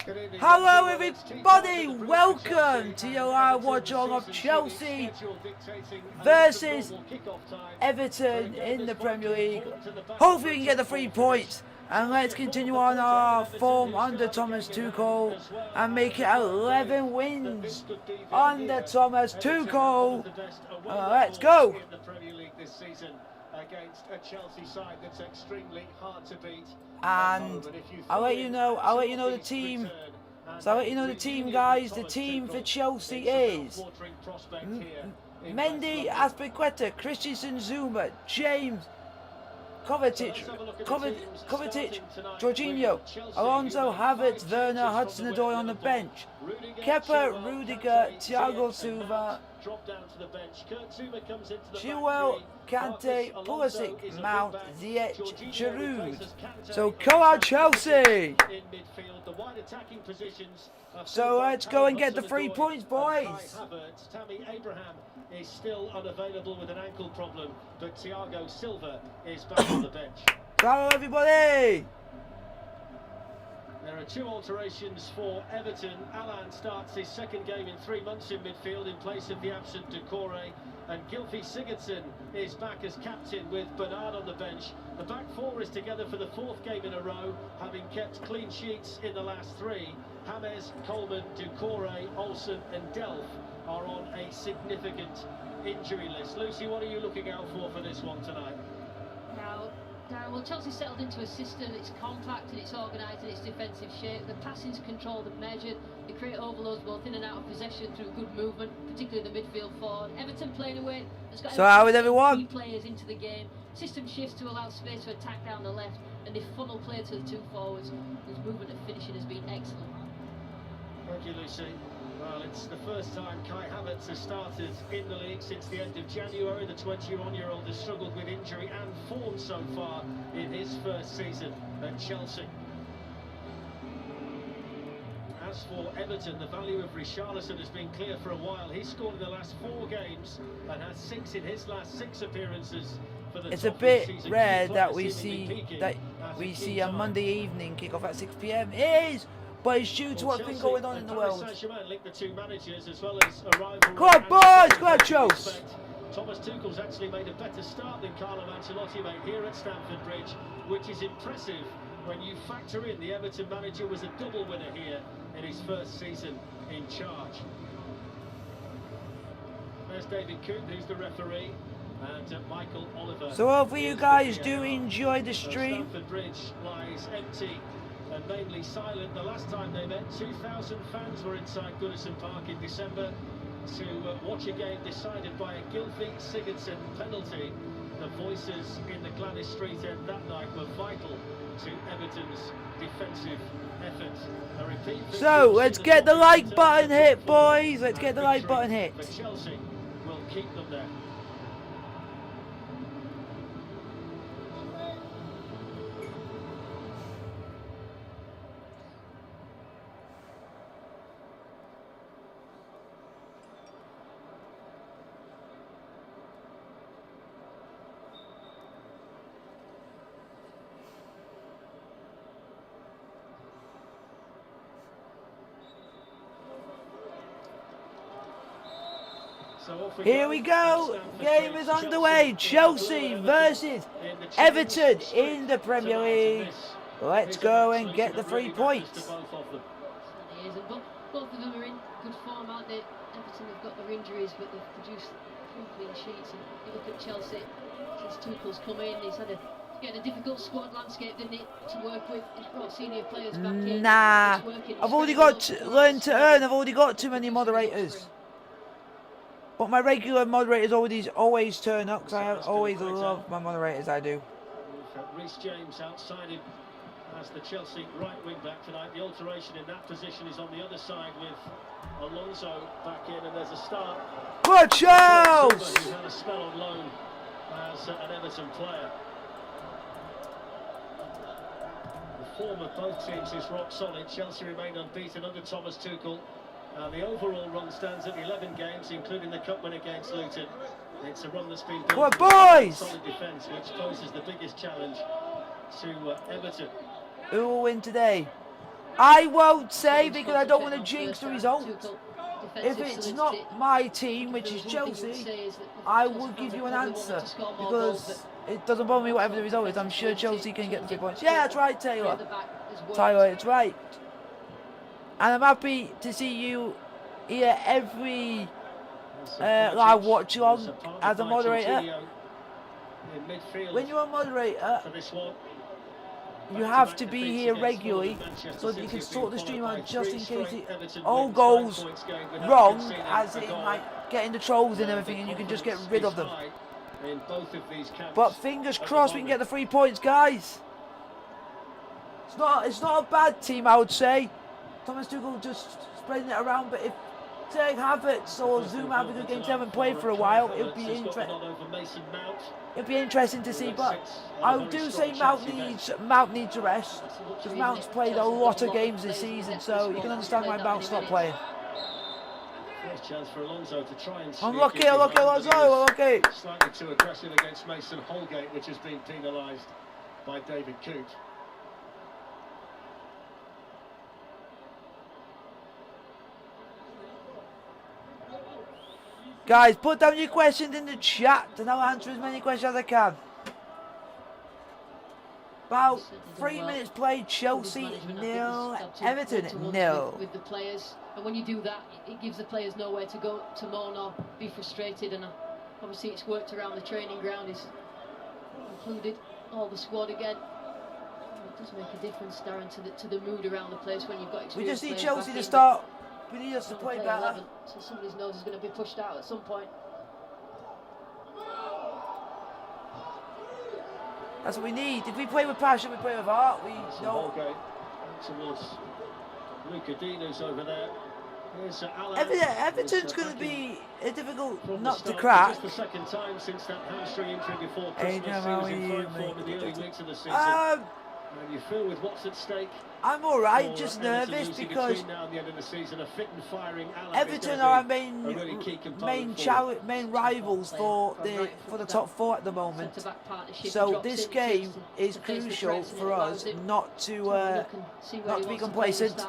Hello everybody, welcome to your live watch along of Chelsea versus Everton in the Premier League. Hopefully we can get the 3 points and let's continue on our form under Thomas Tuchel and make it 11 wins under Thomas Tuchel. Let's go! Against a Chelsea side that's extremely hard to beat. And I'll let you know the team. So I'll let you know the team, guys. The team for Chelsea is Mendy, Azpilicueta, Christensen, Zuma, James, Kovacic, Jorginho, Alonso, Havertz, Werner, Hudson-Odoi on the bench, Kepa, Rudiger, Thiago Silva, Chilwell, Kante, Pulisic, Mount, Ziyech, Giroud. So come on, Chelsea! So let's go and get the 3 points, boys. Tammy Abraham is still unavailable with an ankle problem, but Thiago Silva is back on the bench. Hello, everybody! There are 2 alterations for Everton. Alan starts his second game in 3 months in midfield in place of the absent Decore, and Gylfi Sigurdsson is back as captain with Bernard on the bench. The back 4 is together for the 4th game in a row, having kept clean sheets in the last 3. James, Coleman, Decore, Olsen and Delph are on a significant injury list. Lucy, what are you looking out for this one tonight? Now, well, Chelsea settled into a system. It's compact and it's organised in its defensive shape. The passing's controlled and measured. They create overloads both in and out of possession through good movement, particularly the midfield forward. Everton playing away. So how is everyone? 3 players into the game. System shifts to allow space to attack down the left, and they funnel play to the 2 forwards, whose movement and finishing has been excellent. Thank you, Lucy. Well, it's the first time Kai Havertz has started in the league since the end of January. The 21-year-old has struggled with injury and form so far in his first season at Chelsea. As for Everton, the value of Richarlison has been clear for a while. He's scored in the last 4 games and has 6 in his last 6 appearances. For the it's a bit rare that we see a Monday evening kick-off at 6 p.m. It is! But it's due to what's been going on in the world. Come on, boys! Come on, Chelsea! Thomas Tuchel's actually made a better start than Carlo Ancelotti made here at Stamford Bridge, which is impressive when you factor in the Everton manager was a double winner here in his first season in charge. There's David Coop, who's the referee, and Michael Oliver. So hopefully you guys do enjoy the stream. Stamford Bridge lies empty and mainly silent. The last time they met, 2,000 fans were inside Goodison Park in December to watch a game decided by a Gylfi Sigurdsson penalty. The voices in the Gladys Street end that night were vital to Everton's defensive effort. So let's get the like button hit, boys. Let's get the like button hit. But Chelsea will keep them there. Here we go, game is underway. Chelsea versus Everton in the Premier League. Let's go and get the 3 points. Both of them are in good form, aren't they? Everton have got their injuries, but they've produced 3 clean sheets. And you look at Chelsea, since Tuchel's come in, he's had a difficult squad landscape, didn't he, to work with. He's brought senior players back in. Nah, I've already got learn to earn. I've already got too many moderators. But my regular moderators always turn up, because I always love my moderators, I do. Reece James outside him as the Chelsea right wing back tonight. The alteration in that position is on the other side with Alonso back in, and there's a start. Good Charles! Who had a spell on loan as an Everton player. The form of both teams is rock solid. Chelsea remain unbeaten under Thomas Tuchel. The overall run stands at 11 games, including the cup win against Luton. It's a run that's been built on solid defence, which poses the biggest challenge to Everton. Who will win today? I won't say because I don't want to jinx the result. If it's not my team, which is Chelsea, I will give you an answer because it doesn't bother me whatever the result is. I'm sure Chelsea can get the 3 points. Yeah, that's right, Taylor. Tyler, it's right. And I'm happy to see you here every live watch along as a moderator. When you're a moderator, you have to be here regularly so that you can sort the stream out just in case it all goes wrong, as in like getting the trolls and everything, and you can just get rid of them. But fingers crossed we can get the 3 points, guys. It's not a bad team, I would say. Thomas Tuchel just spreading it around, but if Serge Havertz or Zuma have a good game, they haven't played for a while, it'll be interesting to see. But I do say Mount needs a rest, because Mount's played a lot of games this season, so you can understand why Mount's not playing. Unlucky, Alonso, unlucky. Slightly too aggressive against Mason Holgate, which has been penalised by David Coote. Guys, put down your questions in the chat and I'll answer as many questions as I can. About 3 minutes played, Chelsea 0, Everton 0. With the players, and when you do that, it gives the players nowhere to go to moan or be frustrated. And obviously, it's worked around the training ground. It's included all the squad again. It does make a difference, Darren, to the mood around the place when you've got experience. We just need Chelsea to start. We need us to play better. 11, so somebody's nose is going to be pushed out at some point. That's what we need. If we play with passion, we play with heart. We don't. Towards Luca Dino's over there. Everton's going to be a difficult nut to crack. Just the second time since that hamstring injury before Christmas. He was in fine form in the early weeks of the season. And you feel with what's at stake. I'm alright, just nervous because Everton are our main rivals for the top 4 at the moment. So this game is crucial for us not to be complacent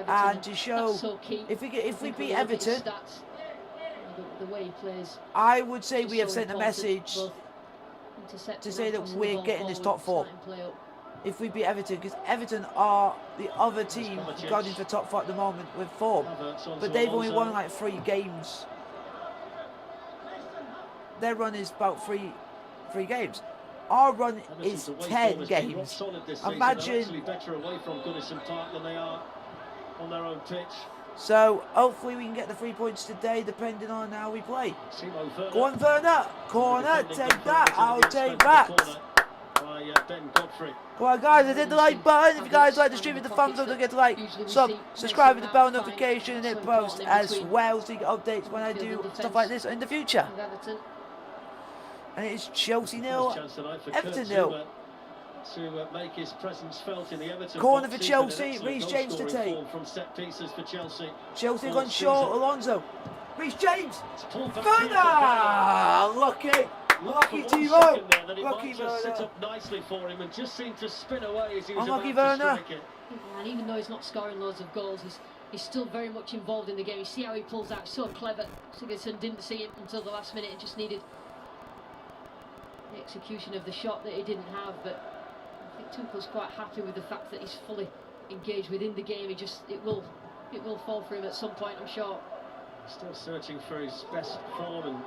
and to show if we beat Everton, I would say we have sent a message to say that we're getting this top 4. If we beat Everton, because Everton are the other team going into the top 4 at the moment with form, but they've only won like 3 games. Their run is about three games. Our run is 10 games. Imagine. Better away from Goodison Park than they are on their own pitch. So hopefully we can get the 3 points today, depending on how we play. Go on, Werner. Corner, take that. I'll take that. Come on, guys, I did the like button. If you guys like the stream, hit the thumbs up, don't forget to like, subscribe with the bell notification and hit post as well so you get updates when I do stuff like this in the future. And it's Chelsea 0, Everton 0. To make his presence felt in the Everton corner for Chelsea, Reece James to take. From set pieces for Chelsea gone short, Alonso. Reece James. Werner! Lucky Timo! Lucky Werner! Nicely for him and just seemed to spin away as he was unlucky about Werner. To strike it. And even though he's not scoring loads of goals, he's still very much involved in the game. You see how he pulls out, so clever. Sigurdsson didn't see him until the last minute and just needed the execution of the shot that he didn't have. But I think Tuchel's quite happy with the fact that he's fully engaged within the game. It will fall for him at some point, I'm sure. Still searching for his best form and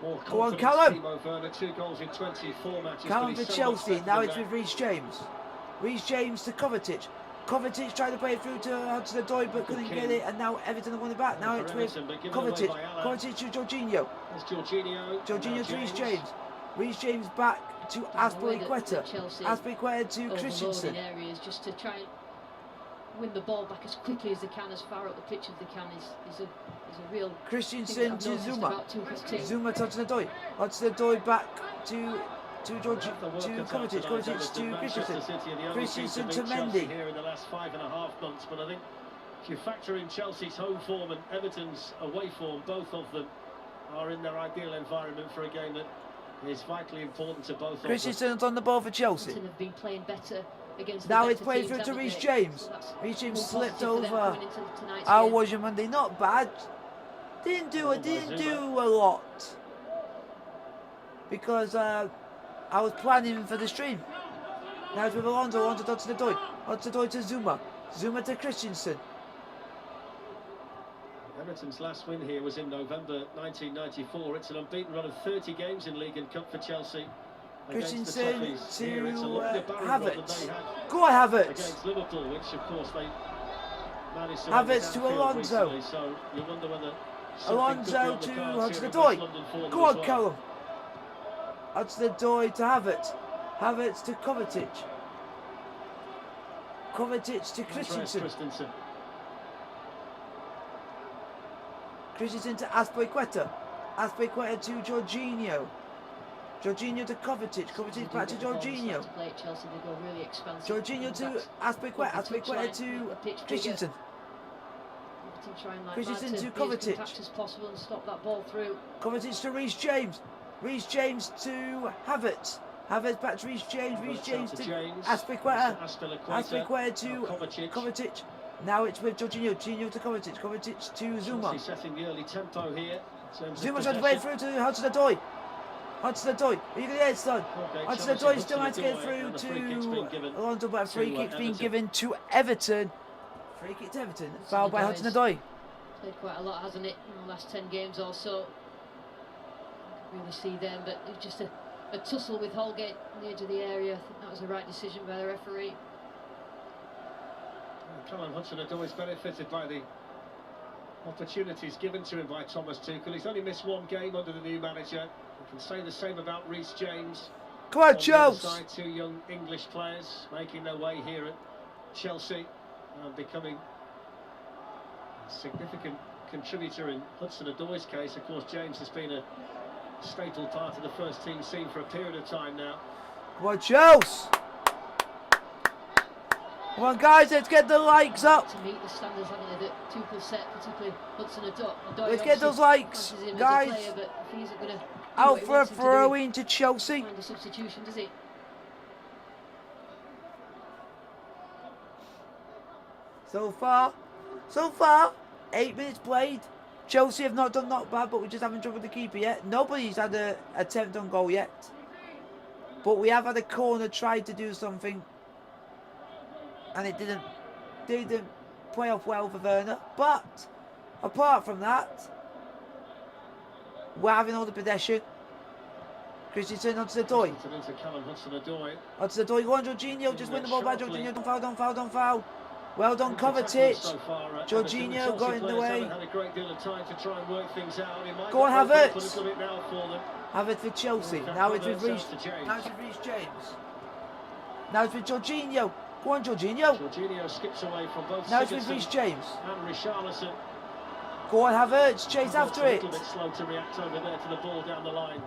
more confidence. Go on, Callum. Timo Werner, 2 goals in 24 matches. Callum for Chelsea. Now it's with Reece James. Reece James to Kovacic. Kovacic tried to play it through to Hudson-Odoi but couldn't get it, and now Everton have won it back. Now it's with Kovacic. Kovacic to Jorginho. Jorginho to Reece James. Reece James back to Azpilicueta. Azpilicueta to Christensen. Areas just to try and win the ball back as quickly as they can, as far up the pitch as they can. Is a real Christensen to Zuma. Zuma to Hudson-Odoi. Hudson-Odoi back to Kovacic. Kovacic to Christensen. Christensen to Mendy. Here in the last 5.5 months, but I think if you factor in Chelsea's home form and Everton's away form, both of them are in their ideal environment for a game that is vitally important to both of them. Christensen's on the ball for Chelsea. Everton have been playing better against Now the it's better played teams, through to haven't Reece they? James. So that's Reece James more slipped positive for them over. coming into tonight's How game. was your Monday? Not bad. Didn't do a lot because I was planning for the stream. Now it's with Alonso. Alonso to the Doy. Onto the Doy to Zuma. Zuma to Christensen. Everton's last win here was in November 1994. It's an unbeaten run of 30 games in League and Cup for Chelsea. Christensen to Havertz. Had Go on, Havertz. against Liverpool, which of course they managed to Havertz to Alonso. recently, so you wonder whether Alonso to onto the Doy. Go on, Callum. Onto the Doy to Havertz. Havertz to Kovacic. Kovacic to Christensen. Christensen to Azpilicueta. Azpilicueta to Jorginho. Jorginho to Kovacic. Kovacic back to Jorginho. Jorginho to Azpilicueta. Azpilicueta to Christensen. Christensen to Kovacic. Kovacic to Reece James. Reece James to Havertz. Havertz back to Reece James. Reece James to Azpilicueta. Azpilicueta to Kovacic. Now it's with Jorginho. Jorginho to Kovacic. Kovacic to Zuma. Setting the early tempo here. Zuma's trying to play through to Hudson-Odoi. Hudson-Odoi. Are you going to get it, son? Hudson-Odoi still has to get through to Alonso, but a free kick's been given to Everton. Free kick to Everton. Fouled by Hudson-Odoi. Played quite a lot, hasn't it, in the last 10 games or so. Can't really see them, but it was just a tussle with Holgate on the edge of the area. I think that was the right decision by the referee. Callum Hudson-Odoi's benefited by the opportunities given to him by Thomas Tuchel. He's only missed one game under the new manager. We can say the same about Reece James. Come on, Chelsea! Two young English players making their way here at Chelsea and becoming a significant contributor in Hudson-Odoi's case. Of course, James has been a staple part of the first team scene for a period of time now. Come on, Chelsea! Come on, guys, let's get the likes up. To meet the standards, haven't they, that Tuchel set, particularly Hudson-Odoi. Let's get those likes, guys. Out for a throw-in to Chelsea. Find a substitution, does he? So far, 8 minutes played. Chelsea have not done not bad, but we just haven't troubled the keeper yet. Nobody's had an attempt on goal yet. But we have had a corner tried to do something. And it didn't play off well for Werner. But apart from that, we're having all the possession. Christensen onto the Doy. Onto the Doy. Go on, Jorginho. Just win the ball back. Jorginho, don't foul. Well done, Kovacic. Jorginho got in the way. Go on, Havertz. Havertz for Chelsea. Now it's with Reece James. Now it's with Jorginho. Go on, Jorginho. Jorginho skips away from both. Now it's with Reece James. And Richarlison. Go on, Havertz. Chase after it. A little bit slow to react over there to the ball down the line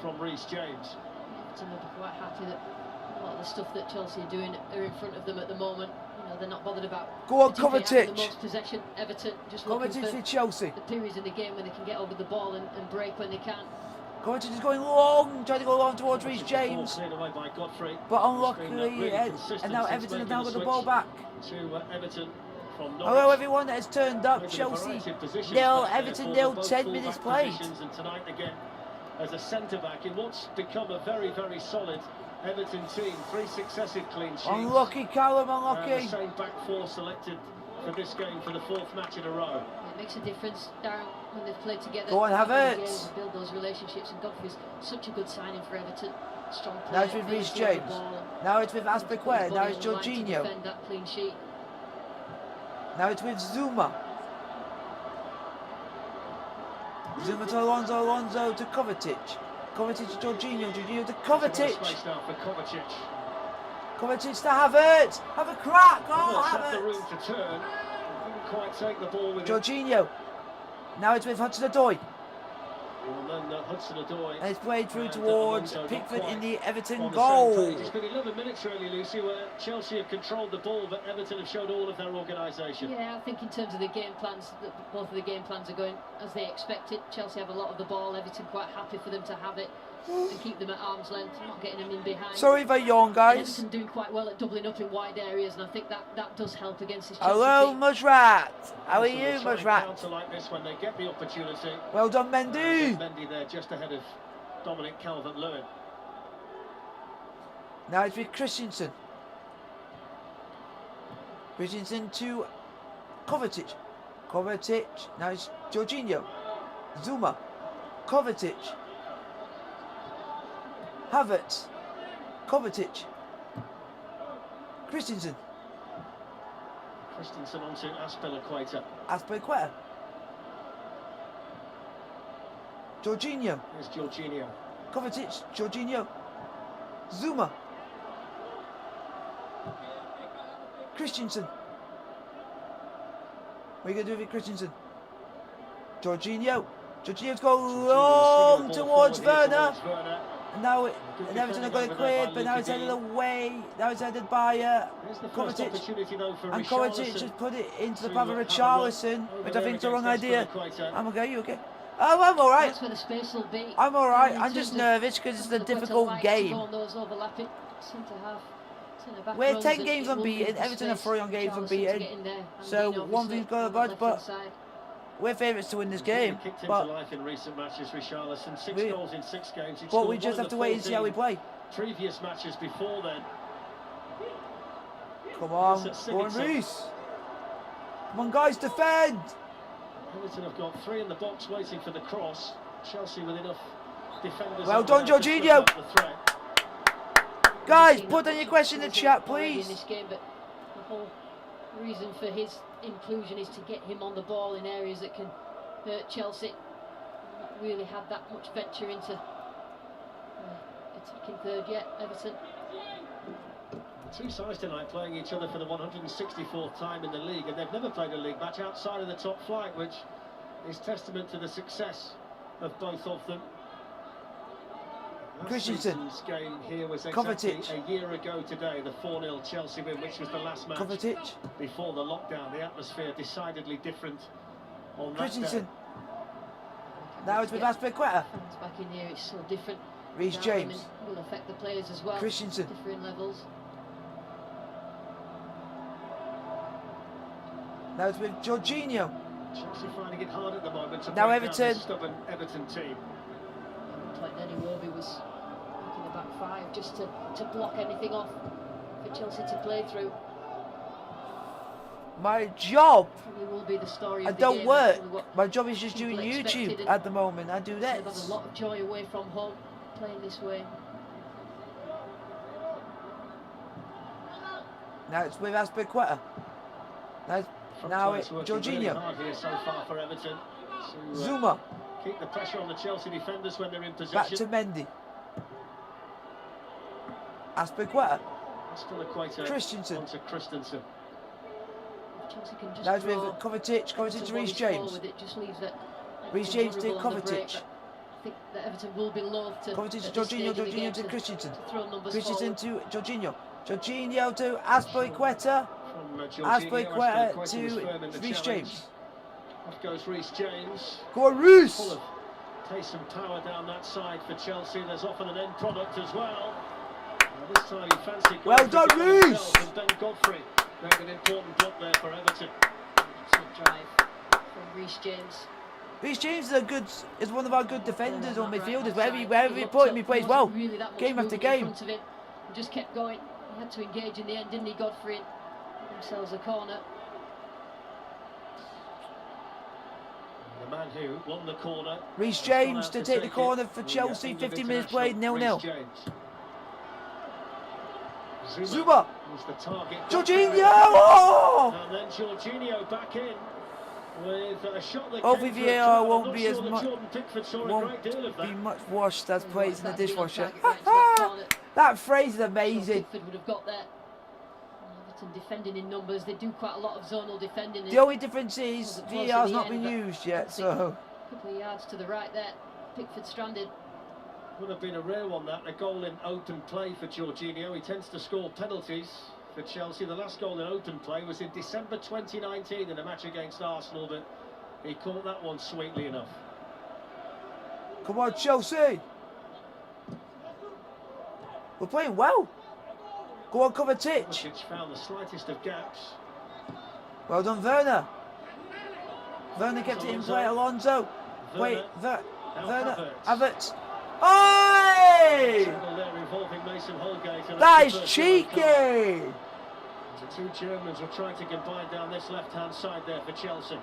from Reece James. Everton will be quite happy that a lot of the stuff that Chelsea are doing are in front of them at the moment. You know, they're not bothered about. Go on, Kovacic. The most possession. Everton just Kovacic for Chelsea. The periods in the game when they can get over the ball and break when they can. Kovacic is going long, trying to go long towards Reece James. But unluckily, and now Everton have now got the ball back. Hello everyone that has turned up. Chelsea nil, Everton nil, 10 minutes played. And tonight again as a centre-back in what's become a very, very solid Everton team. 3 successive clean sheets. Unlucky, Callum, unlucky. The same back 4 selected for this game for the 4th match in a row. It makes a difference, Darren, when they've played together. Go on, Havertz. Build those relationships, and Godfrey's such a good signing for Everton. Strong player. Now it's with Reece James. Now it's with Azpilicueta. Now it's Jorginho. Defend that clean sheet. Now it's with Zuma. Zuma to Alonso. Alonso to Kovacic. Kovacic to Jorginho. Jorginho to Kovacic. Kovacic to Havertz. Have a crack. Oh, Havertz. The room to turn. Didn't quite take the ball with Jorginho. Now it's with Hudson-Odoi. And then Hudson-Odoi. And it's played through towards Pickford in the Everton goal. It's been 11 minutes really, Lucy, where Chelsea have controlled the ball, but Everton have showed all of their organisation. Yeah, I think in terms of the game plans, both of the game plans are going as they expected. Chelsea have a lot of the ball, Everton quite happy for them to have it. and keep them at arm's length, not getting them in behind. Sorry if I yawn, guys. Everton doing quite well at doubling up in wide areas, and I think that does help against this Chelsea Hello, team. Mushrat. How are you, Mushrat? Mushrat? Like this when they get the opportunity. Well done, Mendy. Mendy there just ahead of Dominic Calvert-Lewin. Now it's with Christensen. Christensen to Kovacic. Kovacic. Now it's Jorginho. Zuma. Kovacic. Havertz. Kovacic. Christensen. Christensen onto Aspilicueta. Aspilicueta. Jorginho. Here's Jorginho. Kovacic. Jorginho. Zuma. Christensen. What are you going to do with Christensen? Jorginho. Jorginho's gone long towards Werner. And now Everton have got it cleared, but now it's headed away. Now it's headed by Kovacic. And Kovacic just put it into the path of Richarlison, which I think is the wrong idea. I'm okay, you okay? Oh, I'm alright. That's where the space will be. I'm alright. I'm just nervous because it's a difficult game. We're 10 games unbeaten. Everton are 3 on games unbeaten. So one thing's got to budge, but we're favourites to win this game. But life in recent matches, Richarlison, 6 goals in 6 games. But we just have to wait and see how we play. Previous matches before then. Come on, go on, Reece. Come on, guys, defend. Everton have got 3 in the box waiting for the cross. Chelsea with enough defenders. Well done, Jorginho. Guys, put down your question in the chat, please. In this game, but the whole reason for his inclusion is to get him on the ball in areas that can hurt Chelsea. Not really had that much venture into attacking third yet, Everton. Two sides tonight playing each other for the 164th time in the league, and they've never played a league match outside of the top flight, which is testament to the success of both of them. Christensen. Last season's game here was exactly Kovacic. a year ago today, the 4-0 Chelsea win, which was the last match Kovacic. before the lockdown. The atmosphere decidedly different on that Christensen. day. Now it's with Aspilicueta. Fans back in here, it's so different. Reece James. Will affect the players as well. Christensen. Different levels. Now it's with Jorginho. Chelsea finding it hard at the moment to Now break down Everton. this stubborn Everton team. Like Danny Welby was back in the back 5 just to block anything off for Chelsea to play through. My job. Probably will be the story I of the don't game. work. My job is just doing people YouTube expected, at the moment. I do They've had this. a lot of joy away from home playing this way. Now it's with Aspilicueta. Now it's Jorginho. Really hard here so far for Everton to, Zuma. keep the pressure on the Chelsea defenders when they're in possession. Back to Mendy. Aspilicueta. Aspilicueta Christensen. onto Christensen. Chelsea can just Now it's with draw Kovacic. Kovacic to Reece James. it just leaves that Reece James to vulnerable on the break. Kovacic. I think that Everton will be loath to Kovacic to at this Jorginho. stage of the Jorginho game to Christensen. to throw numbers Christensen forward. to Jorginho. Jorginho to Aspilicueta. From Aspilicueta to Reece Reece James. Off goes Reece James. Go on, Reece. Full of pace and power down that side for Chelsea. There's often an end product as well. Now this time he fancied Well going done, to get Reece. himself, and Ben Godfrey made an important block there for Everton. Excellent drive from Reece James. Reece James is one of our good defenders or midfielders. Wherever you put him, he plays well. Really that much Game after movement game. in front of him. He just kept going. He had to engage in the end, didn't he, Godfrey? Got themselves a corner. The man who won the corner. Reece James to take the corner for Chelsea. 15 minutes played, 0-0. Zuma. Was the target. Jorginho! Oh! And then Jorginho back in with a shot that Hopefully came through a VAR corner. won't I'm be not as sure that much. Jordan Pickford saw a Won't great deal of be that. much washed as plays in the That's been on dishwasher. target right to that corner. That phrase is amazing. Pickford would have got there. Everton defending in numbers. They do quite a lot of zonal defending. The only difference is Wasn't close VAR's at the not been end, used yet, A so couple of yards to the right there. Pickford stranded. Would have been a rare one, that. A goal in open play for Jorginho. He tends to score penalties for Chelsea. The last goal in open play was in December 2019 in a match against Arsenal, but he caught that one sweetly enough. come on, Chelsea. We're playing well. Go on, Kovacic. Kovacic found the slightest of gaps. Well done, Werner. Werner kept it in play. Alonso. Wait, Werner. Havertz. Oi! That is cheeky. The two Germans are trying to combine down this left-hand side there for Chelsea.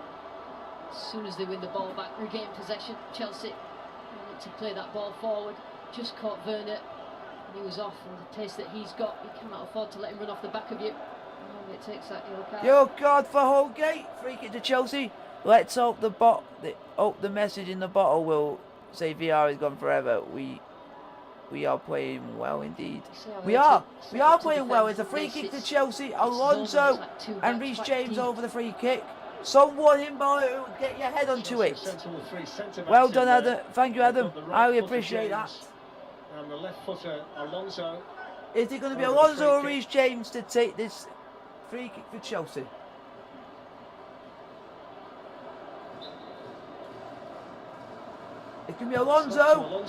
As soon as they win the ball back, regain possession, Chelsea need to play that ball forward. Just caught Werner, and he was off. And the pace that he's got, you cannot afford to let him run off the back of you. And it takes that yellow card. Yo, God for Holgate. Free kick to Chelsea. Let's hope the message in the bottle will say VR is gone forever. We are playing well indeed. We are playing well. It's a free kick to Chelsea. Alonso and Reece James over the free kick. Someone in ball, get your head onto it. Well done, Adam. Thank you, Adam. I really appreciate that. And the left footer, Alonso. Is it going to be Alonso or Reece James to take this free kick for Chelsea? It can be Alonso.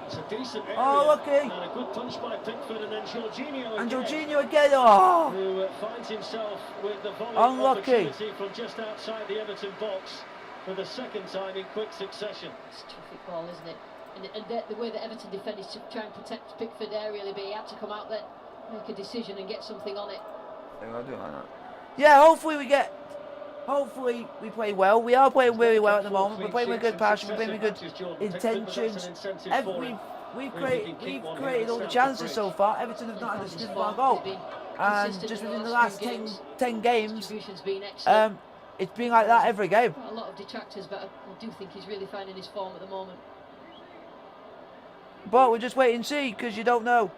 It's a decent area. Oh, lucky. And a good punch by Pickford, and then Jorginho again. And Jorginho again. Oh. Who finds himself with the volley opportunity from just outside the Everton box for the second time in quick succession. It's a terrific ball, isn't it? And the way that Everton defend is to try and protect Pickford aerially, but he had to come out there, make a decision and get something on it. I'll do it like that. Yeah, hopefully we play well. We are playing really well at the moment. We're playing with good passion. We're playing with good intentions. We've created all the chances so far. Everton have not had a sniff of our goal. And just within the last 10 games, it's been like that every game. A lot of detractors, but I do think he's really finding his form at the moment. But we'll just wait and see, because you don't know.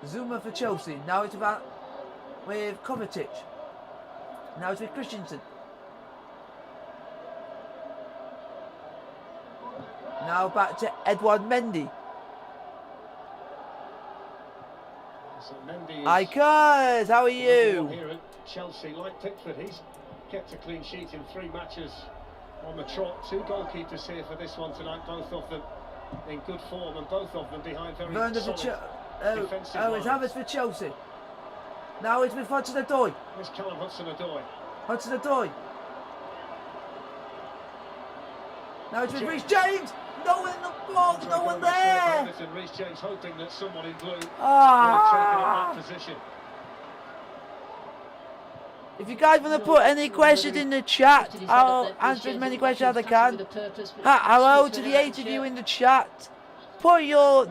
Zuma for Chelsea. Now it's about with Kovacic. Now it's with Christensen. Now back to Edouard Mendy. So Mendy Icons, how are you? Here at Chelsea, like Pickford, he's kept a clean sheet in 3 matches on the trot. 2 goalkeepers here for this one tonight, both of them in good form, and both of them behind very solid. It's Havertz for Chelsea. Now it's with Hudson-Odoi. Here's Callum Hudson-Odoi. Hudson-Odoi. Now it's with Reece James. No one in the box, no one there. Reece James hoping that someone in blue would Ah. have taken up that position. If you guys want to put any questions in the chat, I'll answer as many questions as I can. Hello to the 8 of you in the chat. Put your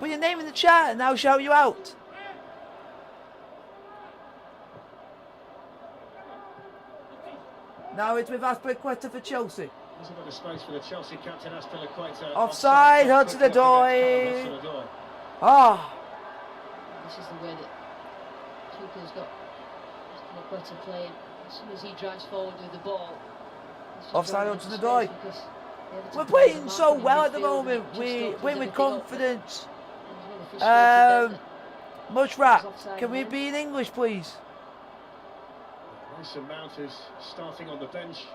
name in the chat and I'll shout you out. Now it's with Aspilicueta for Chelsea. There's a bit of space for the Chelsea captain, Aspilicueta. Offside, Hudson-Odoi. Ah. This is the way that Tuchel's got Aspilicueta playing. As soon as he drives forward with the ball. Offside, Hudson-Odoi. We're playing so well at the moment. We're playing with confidence. Mushrat, can we be in English, please? Mason Mount is starting on the bench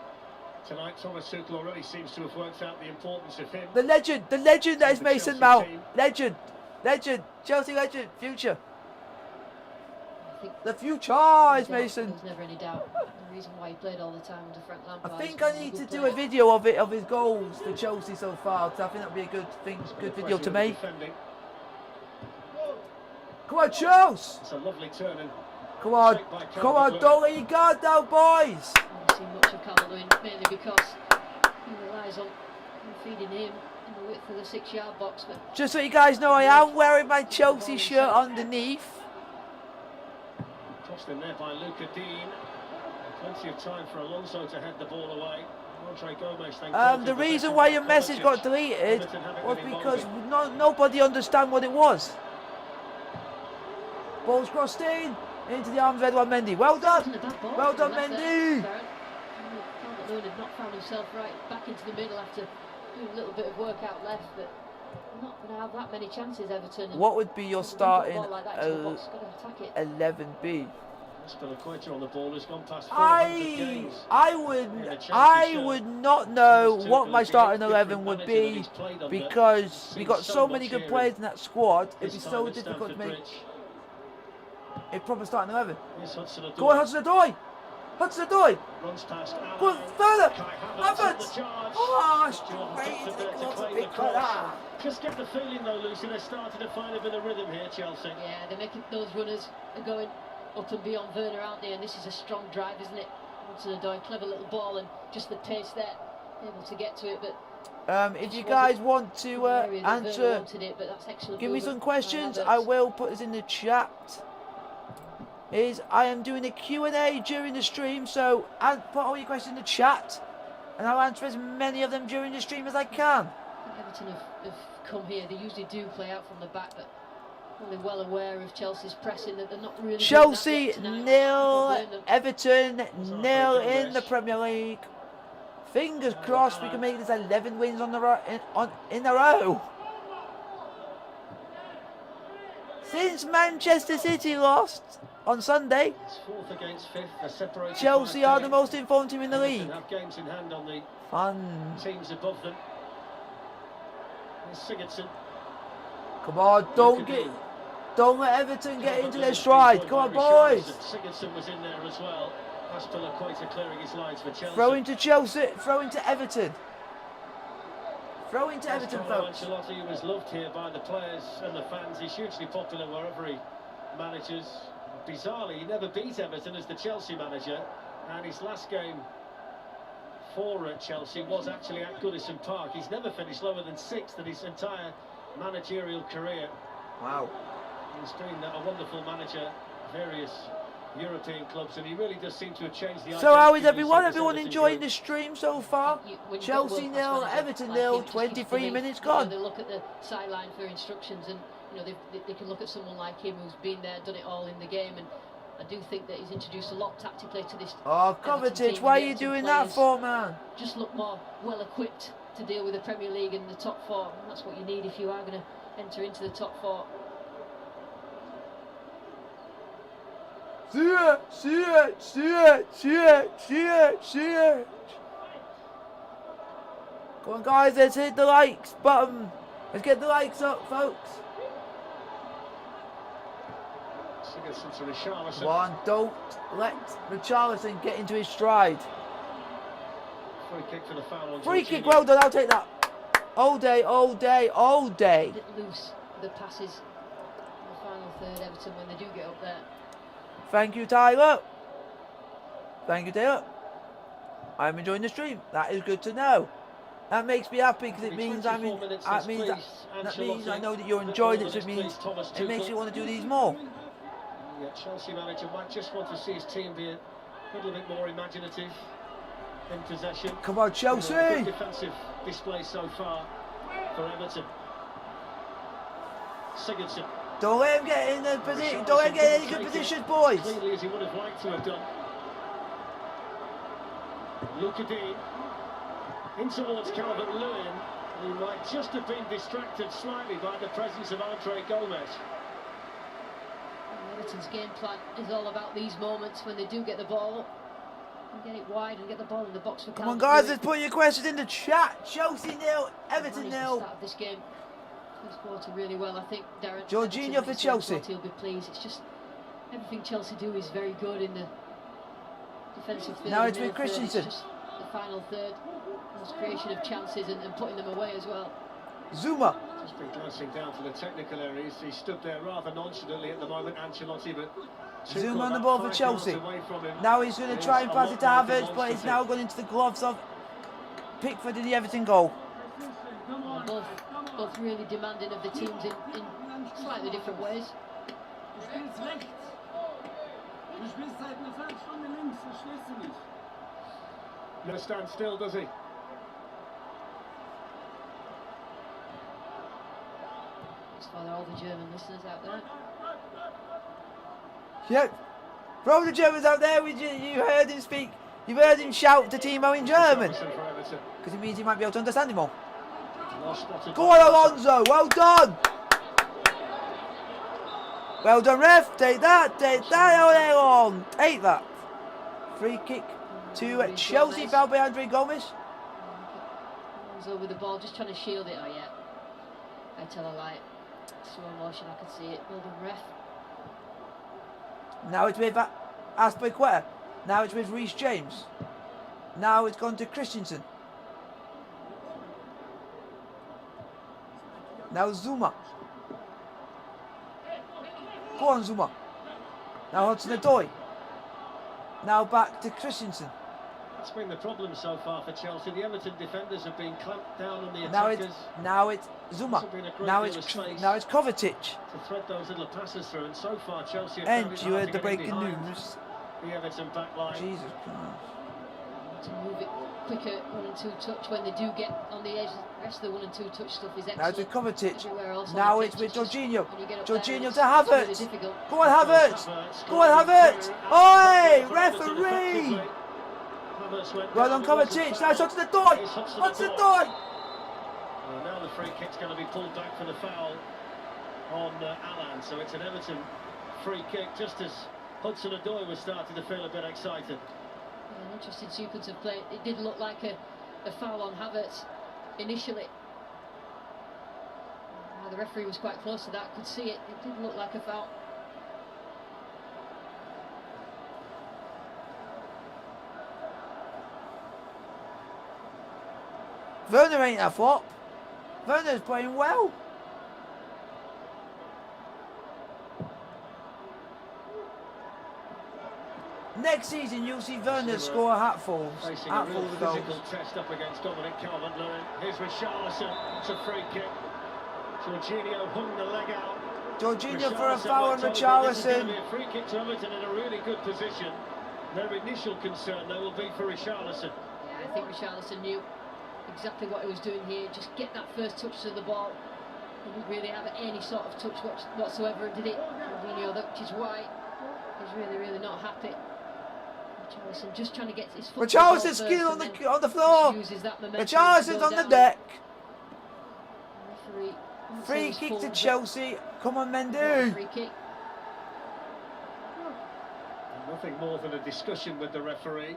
tonight. Thomas Tuchel already seems to have worked out the importance of him. The legend that is Mason Mount. Legend, Chelsea legend, future. The future is Mason. There's never any doubt. The reason why he played all the time under Frank Lampard. I think I need to do a video of his goals for Chelsea so far. So I think that would be a good video to make. Come on, Chelsea! It's a lovely turn in. Come on, don't let your guard down, boys! I haven't seen much of Calvert-Lewin, mainly because he relies on feeding him in the width of the 6-yard box. But just so you guys know, I am wearing my Chelsea shirt underneath. Crossed in there by Luca Dean. Plenty of time for Alonso to head the ball away. The reason why your message got deleted was because nobody understand what it was. Ball's crossed in into the arms of Edouard Mendy. Well done! Well done, Mendy! Calvert-Lewin had not found himself right back into the middle after doing a little bit of work out left, but not going to have that many chances, Everton. What would be your starting like 11B? Aspilicueta on the ball has gone past 400 games. I would not know what my starting 11 would be, because we got so many good players in that squad. It'd be so difficult to make a proper starting 11. Go on, Hudson-Odoi! Hudson-Odoi! Runs past. Go on, further! Havertz! Oh, Just get the feeling though, Lucy, they're starting to find a bit of rhythm here, Chelsea. Yeah, they're making those runners are going up and beyond Werner, aren't they? And this is a strong drive, isn't it? Hudson-Odoi, clever little ball, and just the pace there, able to get to it. But if you guys want to answer, give me some questions. I will put this in the chat. I am doing a Q&A during the stream, so put all your questions in the chat, and I'll answer as many of them during the stream as I can. Everton have come here. They usually do play out from the back, but they're well aware of Chelsea's pressing, that they're not really. Chelsea 0, Everton 0 in the Premier League. Fingers crossed we can make this 11 wins in a row. Since Manchester City lost on Sunday, Chelsea are the most informed team in the league. Fun. Teams above them. Sigurdsson. Come on, don't let Everton get into their stride. Come on, boys. Sigurdsson was in there as well. Aspilicueta clearing his lines for Chelsea. Throw into Chelsea. Throw into Everton. Throw into Everton, folks. Ancelotti was loved here by the players and the fans. He's hugely popular wherever he manages. Bizarrely, he never beat Everton as the Chelsea manager, and his last game for Chelsea was actually at Goodison Park. He's never finished lower than 6th in his entire managerial career. Wow. He's been a wonderful manager, various European clubs, and he really does seem to have changed the. So how is everyone? Everyone enjoying the stream so far? Chelsea 0, Everton 0, 23 minutes gone. They look at the sideline for instructions, and you know they can look at someone like him who's been there, done it all in the game, and I do think that he's introduced a lot tactically to this. Oh, Kovacic, why are you doing that for, man? Just look more well equipped to deal with the Premier League and the top 4. And that's what you need if you are going to enter into the top 4. See it. Come on, guys, let's hit the likes button. Let's get the likes up, folks. Come on, don't let Richarlison get into his stride. Free kick for the foul on Free kick, well done, I'll take that. All day. A bit loose, the passes in the final third, Everton, when they do get up there. Thank you, Tyler. I'm enjoying the stream. That is good to know. That makes me happy, because it means I know that you're enjoying it, so it means it makes you want to do these more. Yeah, Chelsea manager might just want to see his team be a little bit more imaginative in possession. Come on, Chelsea! Good defensive display so far for Everton. Sigurdsson. Don't let him get in the position. Don't let him get in any good positions, boys. Cleanly as he would have liked to have done. Luka Dean in towards Calvert-Lewin, who might just have been distracted slightly by the presence of Andre Gomez. Everton's game plan is all about these moments when they do get the ball and get it wide and get the ball in the box for. Come on, guys, let's put your questions in the chat. Chelsea 0, Everton 0. Start this game. First quarter really well, I think. Darren Jorginho for Chelsea. He'll be pleased. It's just everything Chelsea do is very good in the defensive third. Now it's with Christensen. It's just the final third, this creation of chances and putting them away as well. Zuma. Just been glancing down to the technical areas. He stood there rather nonchalantly at the moment, Ancelotti, but Zuma on the ball for Chelsea. Now he's going to try and pass it to Havertz, but it's now gone into the gloves of Pickford in the Everton goal. Both really demanding of the teams in slightly different ways. Never stand still, does he? It's for all the German listeners out there. Yep. For all the Germans out there, you heard him speak. You've heard him shout to Timo in German. Because it means he might be able to understand him more. Go on, Alonso. Well done. Well done, ref. Take that all day long. Take that. Free kick to Chelsea, fouled by Andre Gomez. Runs over the ball, just trying to shield it. Oh yeah, I tell a lie. Slow motion, I could see it. Well done, ref. Now it's with Aspilicueta. Now it's with Reece James. Now it's gone to Christensen. Now Zuma. Go on, Zuma. Now Hudson-Odoi. Now back to Christensen. That's been the problem so far for Chelsea. The Everton defenders have been clamped down on the attackers. Now it's Zuma. Now it's Kovacic. To thread those little passes through, and so far Chelsea have And you heard the breaking news. The Everton back line. Jesus Christ. To move it quicker, 1 and 2 touch when they do get on the edge. The rest of the 1 and 2 touch stuff is excellent. Now it's with Kovacic. Else now it's with Jorginho. Jorginho to Havertz. Havertz. Go on, Havertz. Go on, Havertz. Oi, referee. Well done, Kovacic. Now it's onto the door. Onto the door. Well, now the free kick's going to be pulled back for the foul on Alan. So it's an Everton free kick, just as Hudson-Odoi was starting to feel a bit excited. An interesting sequence of play. It did look like a foul on Havertz initially. The referee was quite close to that, could see it. It did look like a foul. Werner ain't a flop. Werner's playing well. Next season, you'll see Werner score hatfuls of goals. Physical test up against Dominic Calvert-Lewin. Here's Richarlison. It's a free kick. Jorginho hung the leg out. Jorginho for a foul on Richarlison. This is going to be a free kick to Everton in a really good position. Their initial concern, though, will be for Richarlison. Yeah, I think Richarlison knew exactly what he was doing here. Just get that first touch to the ball. He didn't really have any sort of touch whatsoever, did it? Jorginho, which is why he's really not happy. Richarlison just trying to get his foot. Richarlison's skill on the floor. Richarlison's on the deck. Free kick to Chelsea. Come on, Mendy. Free kick. Nothing more than a discussion with the referee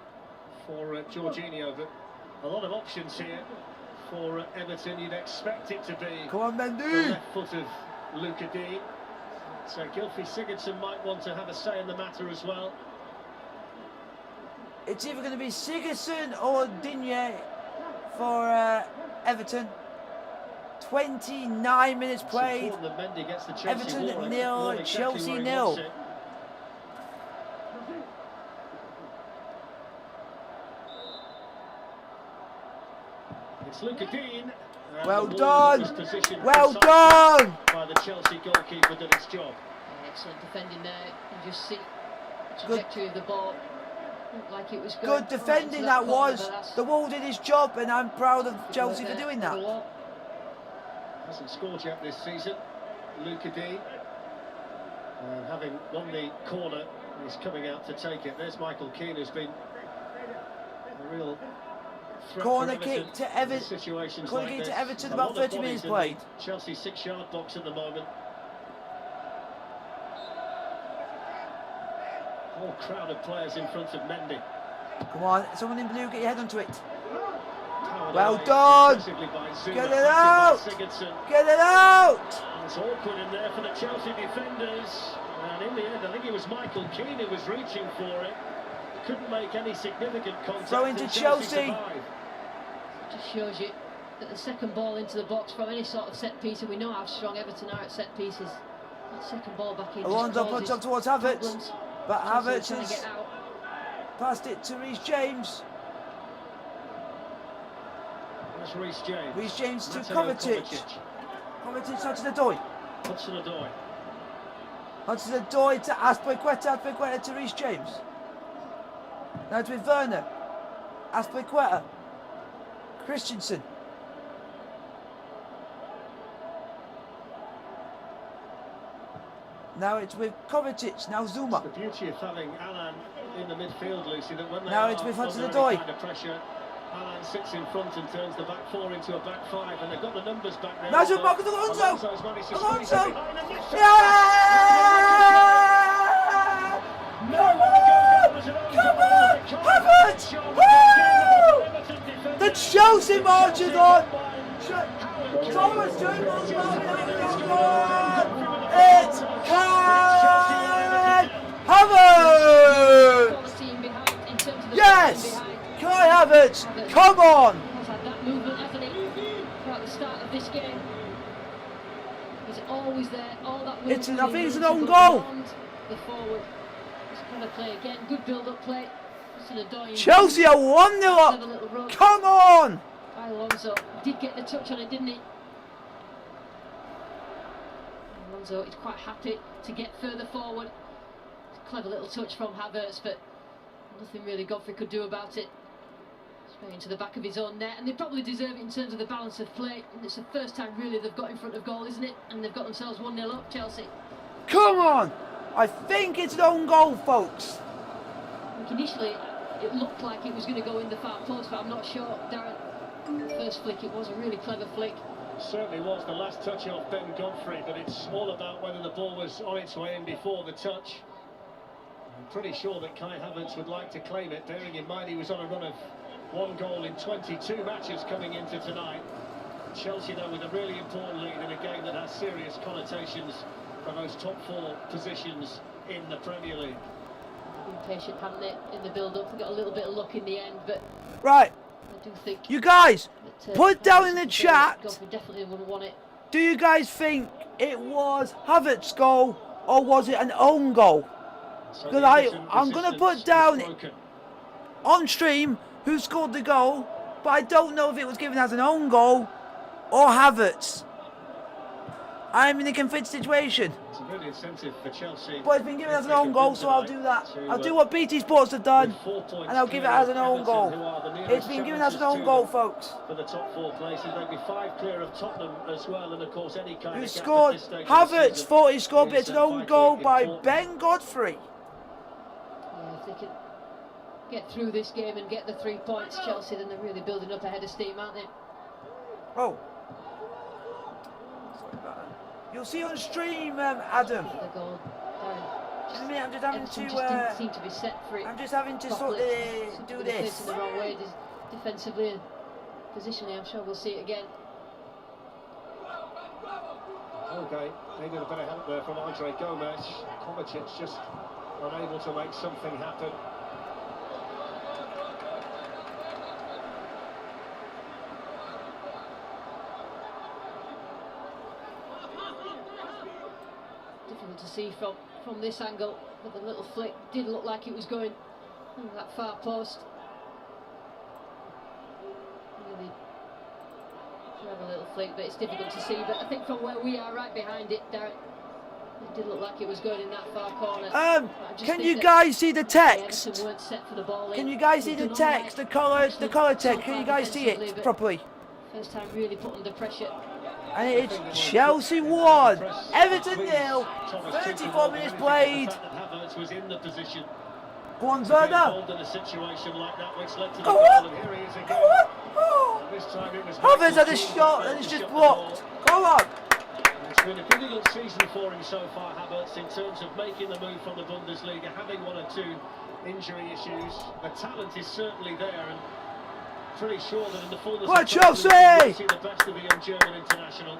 for Jorginho, but a lot of options here for Everton. You'd expect it to be. Come on, The Mendy. left foot of Luca Dean. So Gylfi Sigurdsson might want to have a say in the matter as well. It's either going to be Sigurdsson or Digne for Everton. 29 minutes played. Everton 0, Chelsea 0. It's Luca Dean. Well done. Well done. By the Chelsea goalkeeper did its job. Excellent defending there. You just see the trajectory of the ball. Like it was good defending that was. The wall did his job, and I'm proud of Chelsea for doing that. Hasn't scored yet this season, Luca Dean. And having won the corner, he's coming out to take it. There's Michael Keane, who's been a real threat corner for kick to Everton. Corner kick to Everton. About 30 minutes played. Chelsea 6-yard box at the moment. Whole crowd of players in front of Mendy. Come on, someone in blue, get your head onto it. Well done! Get it out! Get it out! It's awkward in there for the Chelsea defenders. And in the end, I think it was Michael Keane who was reaching for it. Couldn't make any significant contact. Throw into Chelsea. Just shows you that the second ball into the box from any sort of set piece, and we know how strong Everton are at set pieces. That second ball back in. Alonso puts up towards Havertz. But Havertz has passed it to Reece James. That's Reece James. Reece James to Kovacic. Kovacic Hudson-Odoi. Hudson-Odoi. Hudson-Odoi to Aspilicueta. Aspilicueta to Reece James. Now it's with Werner. Aspilicueta. Christensen. Now it's with Kovacic. Now Zuma. It's the beauty of having Alan in the midfield, Lucy, that when they now it's with Hudson-Odoi. Kind of pressure, Alan sits in front and turns the back four into a back five, and they've got the numbers back there. Now it's with Marcos Alonso. Alonso's managed to squeeze it behind, and Yeah! Chelsea marches on. Thomas Tuchel's it's Kai Havertz. Yes, Kai Havertz. Come on. He's had that movement, hasn't he? Throughout the start of this game. He's always there. All that movement. I think it's an own goal. The forward. It's going to play again. Good build-up play. Chelsea are 1-0 up. Come on. Alonso did get the touch on it, didn't he? Alonso is quite happy to get further forward. Clever little touch from Havertz, but nothing really Godfrey could do about it. Straight into the back of his own net, and they probably deserve it in terms of the balance of play. And it's the first time really they've got in front of goal, isn't it? And they've got themselves 1-0 up, Chelsea. Come on! I think it's an own goal, folks. Initially, it looked like it was going to go in the far post, but I'm not sure, Darren. The first flick, it was a really clever flick. Certainly was the last touch off Ben Godfrey, but it's all about whether the ball was on its way in before the touch. I'm pretty sure that Kai Havertz would like to claim it, bearing in mind he was on a run of 1 goal in 22 matches coming into tonight. Chelsea, though, with a really important lead in a game that has serious connotations for those top 4 positions in the Premier League. Been patient, haven't they, in the build-up? They got a little bit of luck in the end, but right. I do think you guys that, put down in the chat. Definitely wouldn't want it. Do you guys think it was Havertz's goal or was it an own goal? Because I'm going to put down on stream who scored the goal, but I don't know if it was given as an own goal or Havertz. I'm in a confused situation. It's a good incentive for Chelsea. But it's been given as an own goal, so I'll do that. I'll do what BT Sports have done, and I'll give it as an own goal. It's been given as an own goal, folks. For the top 4 places, they'd be 5 clear of Tottenham as well, and of course any kind Who of scored? Havertz thought he scored, but it's an own goal by Ben Godfrey. Yeah, if they can get through this game and get the 3 points, Chelsea, then they're really building up ahead of steam, aren't they? Oh. You'll see on stream, Adam. The goal. Just a minute, I'm just having Everton to. just didn't seem to be set for it. I'm just having to sort of do this. In the wrong way, defensively and positionally. I'm sure we'll see it again. Okay, needed a bit of help there from Andre Gomez. Kovacic just unable to make something happen. Difficult to see from this angle, but the little flick did look like it was going on that far post. Really have a little flick, but it's difficult to see. But I think from where we are, right behind it, Darren, it did look like it was going in that far corner. Can you guys see the text? Everton weren't set for the ball. Can you guys see the text? The colour text. Can you guys see it properly? First time really put under pressure. And it's Chelsea 1, Everton 0, 34 minutes played. Go on, Werner. Go on. Go on. Oh. Havertz had a shot and it's just blocked. Go on. It's been a difficult season for him so far, Havertz, in terms of making the move from the Bundesliga, having 1 or 2 injury issues. The talent is certainly there, and pretty sure that in the fullness of Chelsea! We'll see the best of the young German international.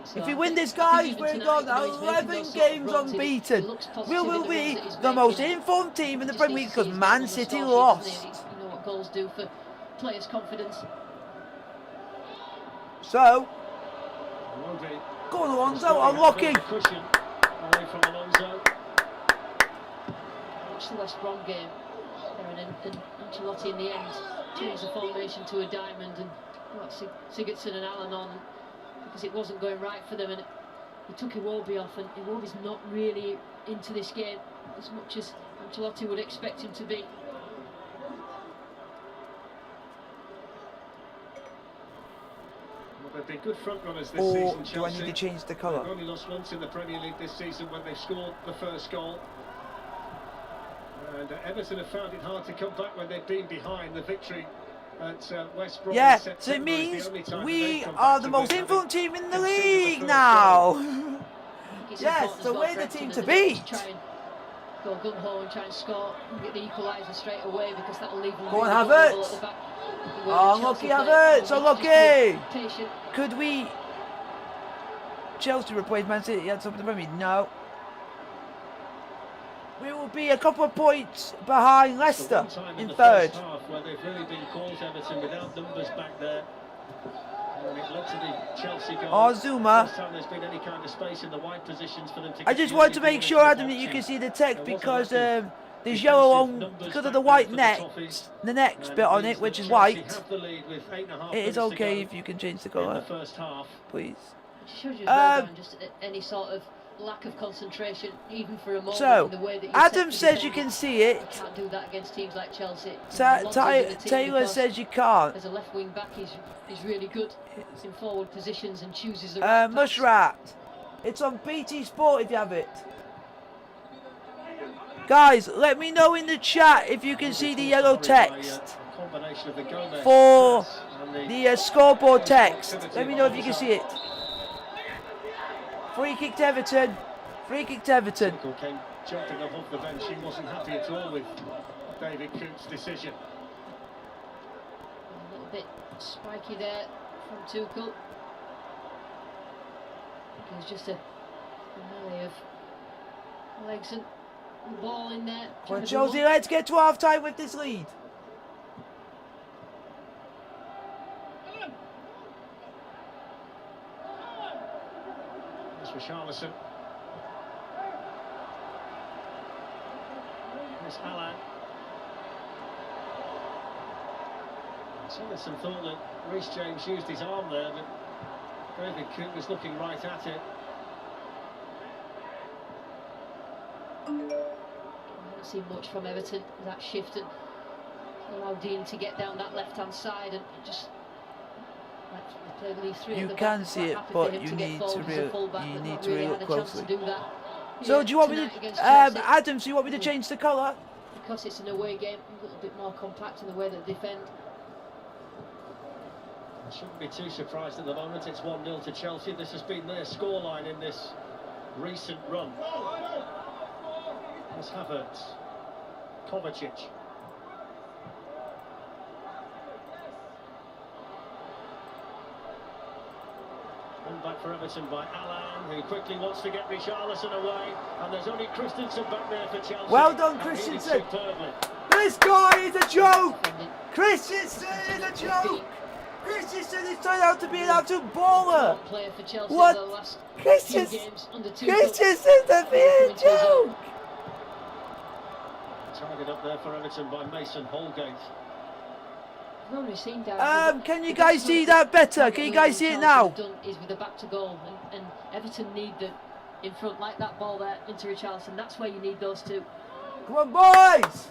So. If we win this, guys, we're gone 11 games unbeaten. We will be the most informed team in the Premier League because Man City lost. You know what goals do for players' confidence. So, go on, Alonso, unlocking. Away from Alonso. Watch the West Brom game. And Ancelotti in the end changed the formation to a diamond and got Sigurdsson and Allen on because it wasn't going right for them, and he took Iwobi off, and Iwobi's not really into this game as much as Ancelotti would expect him to be. Well, they've been good front runners this season, Chelsea. Do I need to change the colour? They've only lost once in the Premier League this season when they scored the first goal. And Everton have found it hard to come back when they've been behind. The victory at West Brom. Yeah, so it means we are the most informed team in the league now. Yes, so we're the team to beat. go gung-ho and try and score and get the equaliser straight away, because that will leave them Go on, really vulnerable Havertz. at the back. Oh, unlucky Havertz, unlucky! Patient. Could we... Chelsea replace Man City? Had something for me? No. We will be a couple of points behind Leicester in third. Half where they've really been caught, Everton, without numbers back there. And it led to the Chelsea goal. Oh, Zuma. First time there's been any kind of space in the wide positions for them to I just want to make sure, Adam, that you can see the text, because there's yellow on because of the white next, the next bit on it, which is white. It is okay if you can change the colour, please. It shows you well done, just any sort of lack of concentration, even for a moment. So, in the way that you Adam says you can see it. You can't do that against teams like Chelsea. Taylor says you can't. As a left wing back, he's really good in forward positions and chooses the right pass. Mushrat. It's on BT Sport if you have it. Guys, let me know in the chat if you can see the yellow text for the scoreboard text. Let me know if you can see it. Free kick to Everton. Free kick to Everton. Came jumping above the bench. He wasn't happy at all with David Coote's decision. A little bit spiky there from Tuchel. It was just a melee of legs and the ball in there. Well, Chelsea, let's get to half time with this lead. Richarlison. There's Alan. Some thought that Reece James used his arm there, but David Coote was looking right at it. I haven't seen much from Everton, that shift, and allowed Dean to get down that left-hand side and just... You can see it, but you need to really look closely. So do you want me to, Adam, so you want me to change the colour? Because it's an away game, a little bit more compact in the way that they defend. I shouldn't be too surprised at the moment. It's 1-0 to Chelsea. This has been their scoreline in this recent run. There's Havertz. Kovacic. Back for Everton by Alan, who quickly wants to get Richarlison away, and there's only Christensen back there for Chelsea. Well done, Christensen. This guy is a joke. Christensen is a joke. Christensen is turned out to be an absolute baller. What? Christensen's a big joke. Target up there for Everton by Mason Holgate. Can you guys see that better? Can you guys see it now? Is with the back to goal, and Everton need the in front like that ball there into Richarlison. That's where you need those two. Come on, boys!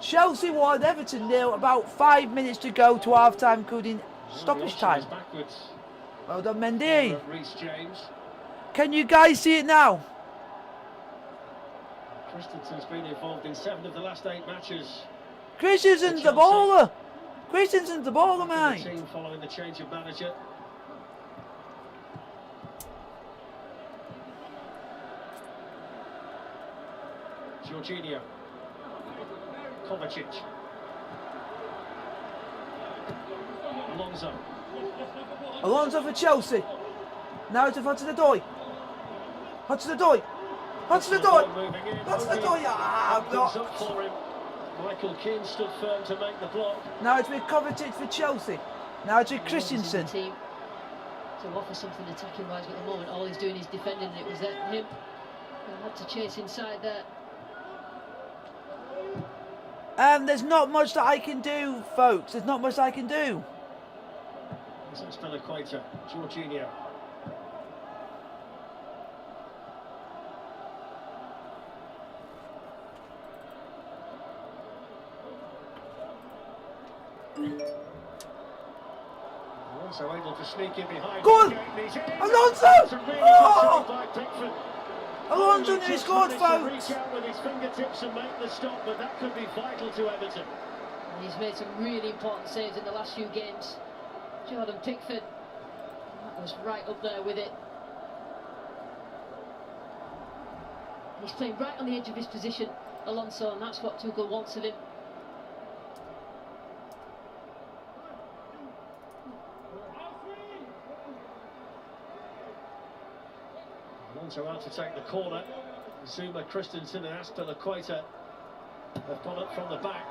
Chelsea won, Everton 0. About 5 minutes to go to half time, including stoppage time. Well done, Mendy. Can you guys see it now? Christensen's been involved in 7 of the last 8 matches. Christensen's the baller. Christensen's the baller, man. The team following the change of manager. Jorginho. Kovacic. Alonso for Chelsea. Now it's in front of the door. Hudson-Odoi. Hudson-Odoi. Hudson-Odoi. Ah, blocked. Michael Keane stood firm to make the block. Now it's with Kovacic for Chelsea. Now it's with Christensen. To offer something attacking wise, but at the moment all he's doing is defending, and it was him. I had to chase inside there. There's not much that I can do, folks. There's not much I can do. It's still Equator. Jorginho. Alonso able to sneak in behind. Go on! Alonso! Oh! Alonso nearly scored, folks. Reach out with his fingertips and make the stop, but that could be vital to Everton. And he's made some really important saves in the last few games. Jordan Pickford, that was right up there with it. He's playing right on the edge of his position, Alonso, and that's what Tuchel wants of him. Alonso out to take the corner. Zuma, Christensen and Aspilicueta have gone up from the back.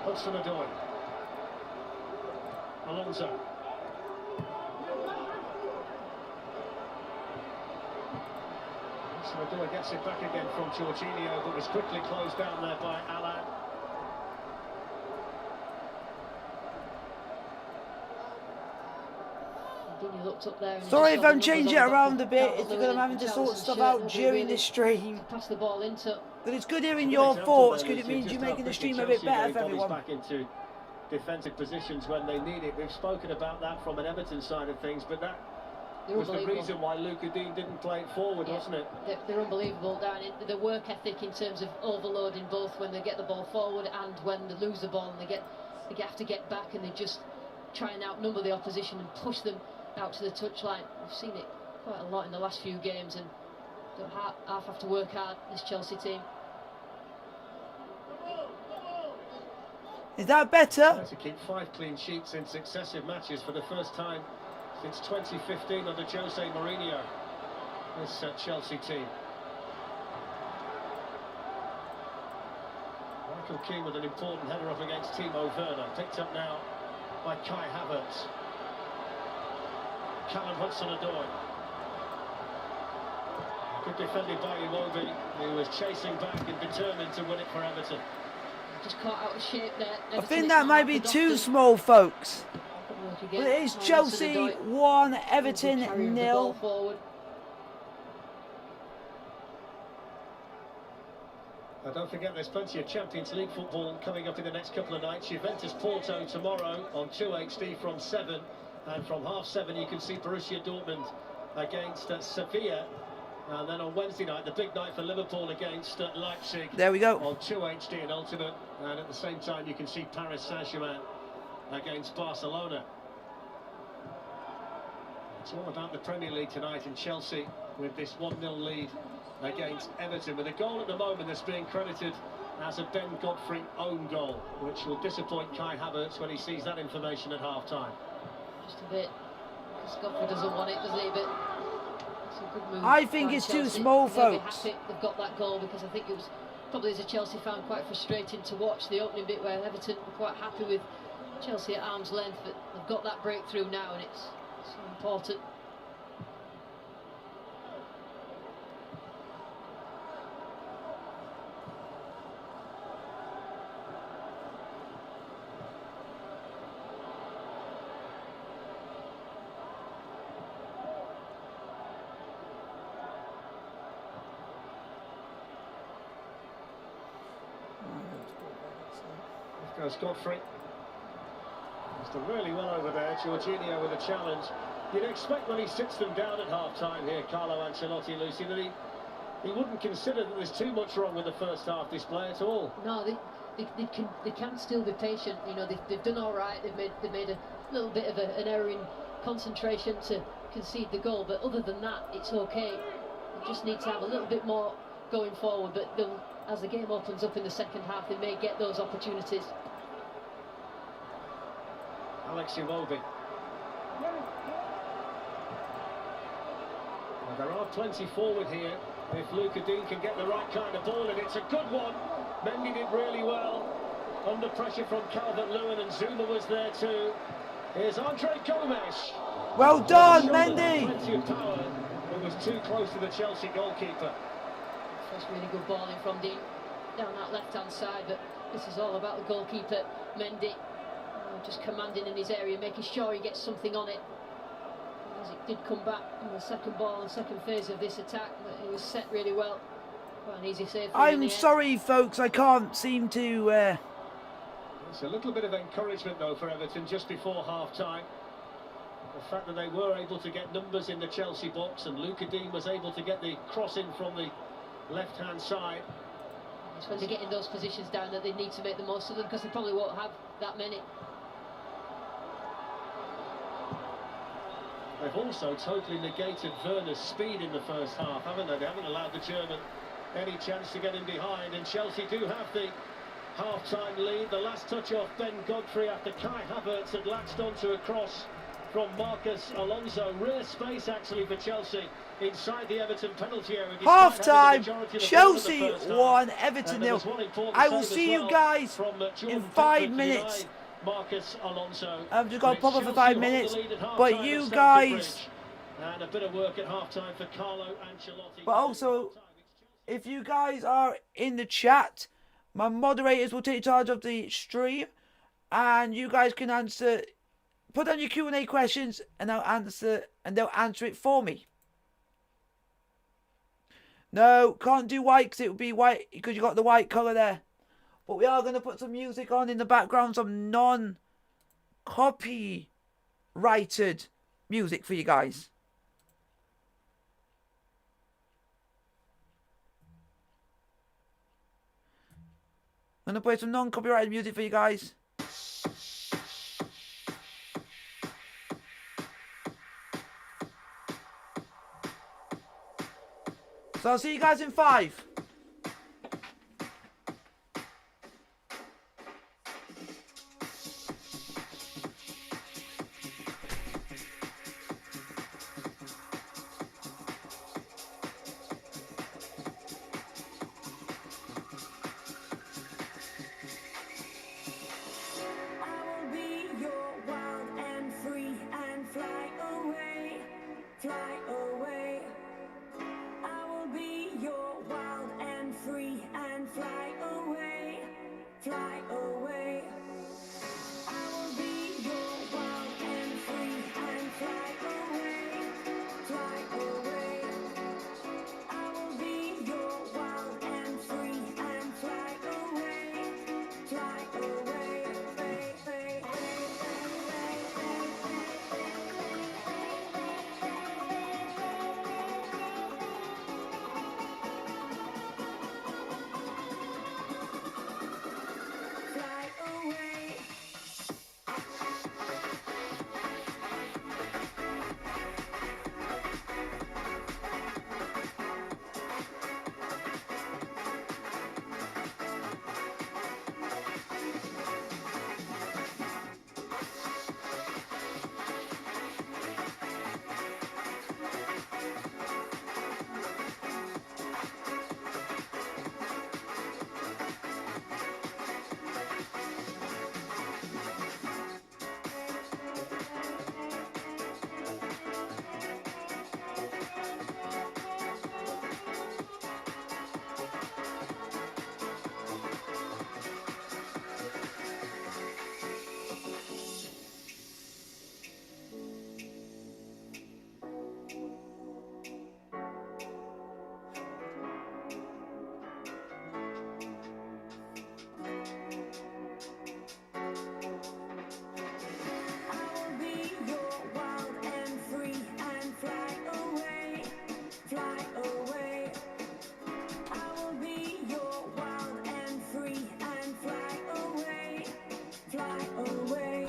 Hudson-Odoi. Alonso. Hudson-Odoi gets it back again from Jorginho, but was quickly closed down there by Alan. Looked up there. Sorry if I'm changing it around a bit, it's because I'm having to sort stuff out during the stream. Pass the ball into. But it's good hearing your thoughts, because it means you're making the stream a bit better for everyone. Back into defensive positions when they need it. We've spoken about that from an Everton side of things, but that was the reason why Luca Dean didn't play it forward, wasn't it? They're unbelievable down in the work ethic in terms of overloading, both when they get the ball forward and when they lose the ball, and they have to get back, and they just try and outnumber the opposition and push them out to the touchline. We've seen it quite a lot in the last few games, and don't half have to work hard, this Chelsea team. Is that better? To keep 5 clean sheets in successive matches for the first time since 2015 under Jose Mourinho, this Chelsea team. Michael Keane with an important header up against Timo Werner, picked up now by Kai Havertz. Callum Hudson-Odoi. Good defending by Iwobi, who was chasing back and determined to win it for Everton. Just caught out of shape there. I think that might be too small, folks. But it is Chelsea 1, Everton 0. Don't forget there's plenty of Champions League football coming up in the next couple of nights. Juventus Porto tomorrow on 2HD from 7. And from 7:30 you can see Borussia Dortmund against Sevilla. And then on Wednesday night, the big night for Liverpool against Leipzig. There we go. On 2HD and Ultimate. And at the same time, you can see Paris Saint-Germain against Barcelona. It's all about the Premier League tonight in Chelsea with this 1-0 lead against Everton. With a goal at the moment that's being credited as a Ben Godfrey own goal, which will disappoint Kai Havertz when he sees that information at half-time. Just a bit. Godfrey doesn't want it, does he? But I think it's too small, folks. They've got that goal, because I think it was probably, as a Chelsea fan, quite frustrating to watch the opening bit where Everton were quite happy with Chelsea at arm's length, but they've got that breakthrough now, and it's important. Goes Godfrey. He's done really well over there. Jorginho with a challenge. You'd expect when he sits them down at half-time here, Carlo Ancelotti, Lucy, that he wouldn't consider that there's too much wrong with the first half display at all. No, they can still be patient. You know, they've done all right. They've made a little bit of an error in concentration to concede the goal, but other than that, it's okay. They just need to have a little bit more going forward, but as the game opens up in the second half, they may get those opportunities. Alex Iwobi. Well, there are plenty forward here. If Luca Dean can get the right kind of ball, and it's a good one. Mendy did really well. Under pressure from Calvert-Lewin, and Zuma was there too. Here's Andre Gomes. Well done, Mendy. Plenty of power. It was too close to the Chelsea goalkeeper. First really good ball in from Dean down that left-hand side, but this is all about the goalkeeper, Mendy. Just commanding in his area, making sure he gets something on it. As it did come back in the second ball and second phase of this attack, but it was set really well. Quite an easy save. I'm sorry, folks, I can't seem to... It's a little bit of encouragement, though, for Everton just before half-time. The fact that they were able to get numbers in the Chelsea box, and Luca Dean was able to get the cross in from the left-hand side. It's when they get in those positions down that they need to make the most of them, because they probably won't have that many. They've also totally negated Werner's speed in the first half, haven't they? They haven't allowed the German any chance to get in behind, and Chelsea do have the half-time lead. The last touch off Ben Godfrey after Kai Havertz had latched onto a cross from Marcus Alonso. Rare space actually for Chelsea inside the Everton penalty area. Half-time, Chelsea 1, Everton 0. I will see you guys in 5 minutes. Marcus Alonso. I've just got to pop up for 5 minutes, but you guys. And a bit of work at half-time for Carlo Ancelotti. But also, if you guys are in the chat, my moderators will take charge of the stream, and you guys can answer. Put down your Q&A questions, and I'll answer, and they'll answer it for me. No, can't do white because it would be white because you got the white colour there. But we are going to put some music on in the background, some non-copyrighted music for you guys. I'm going to play some non-copyrighted music for you guys. So I'll see you guys in 5.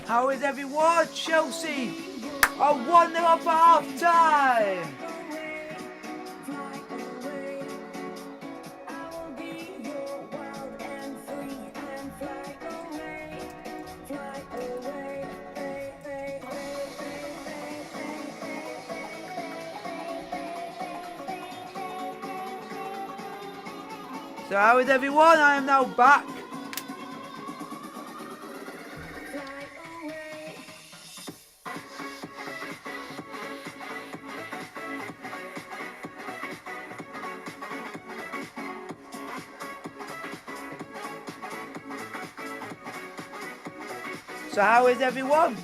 How is everyone? Chelsea are 1-0 up for half time. So how is everyone? I am now back. So how is everyone?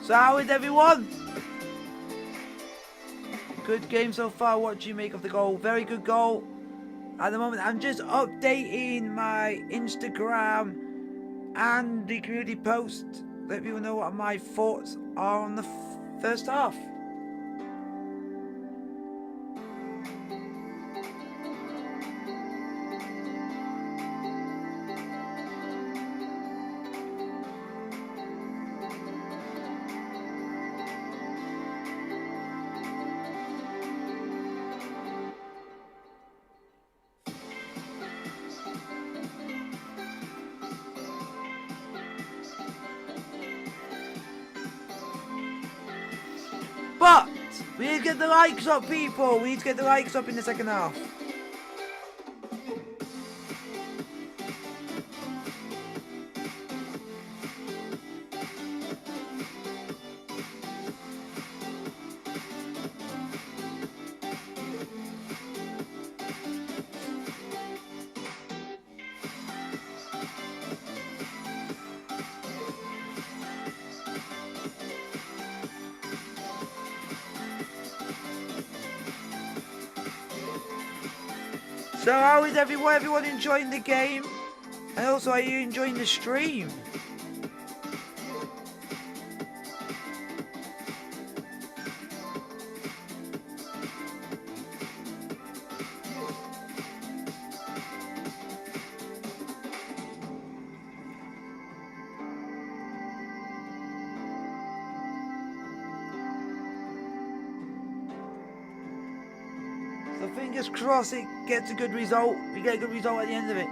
So how is everyone? Good game so far. What do you make of the goal? Very good goal. At the moment, I'm just updating my Instagram and the community post. Let people know what my thoughts are on the first half. But we need to get the likes up, people. We need to get the likes up in the second half. So how is everyone enjoying the game? And also, are you enjoying the stream? So fingers crossed it gets a good result. We get a good result at the end of it.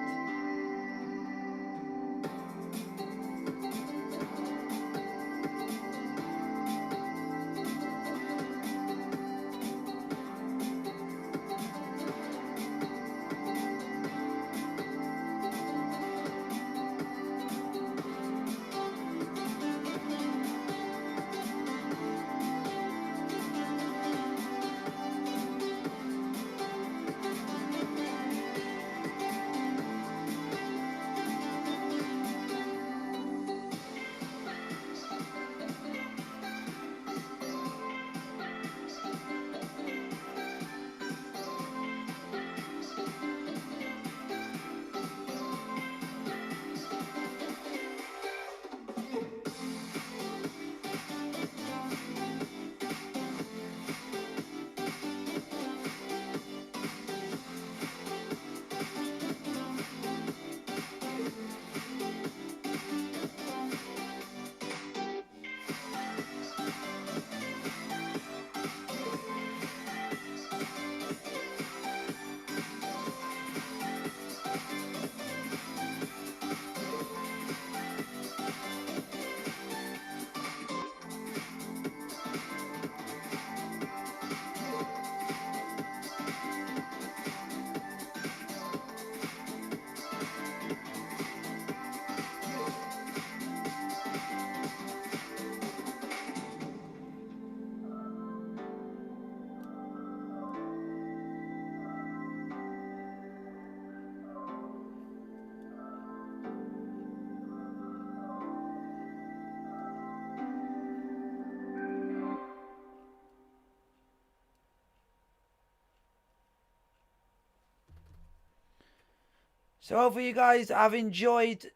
So hopefully you guys have enjoyed.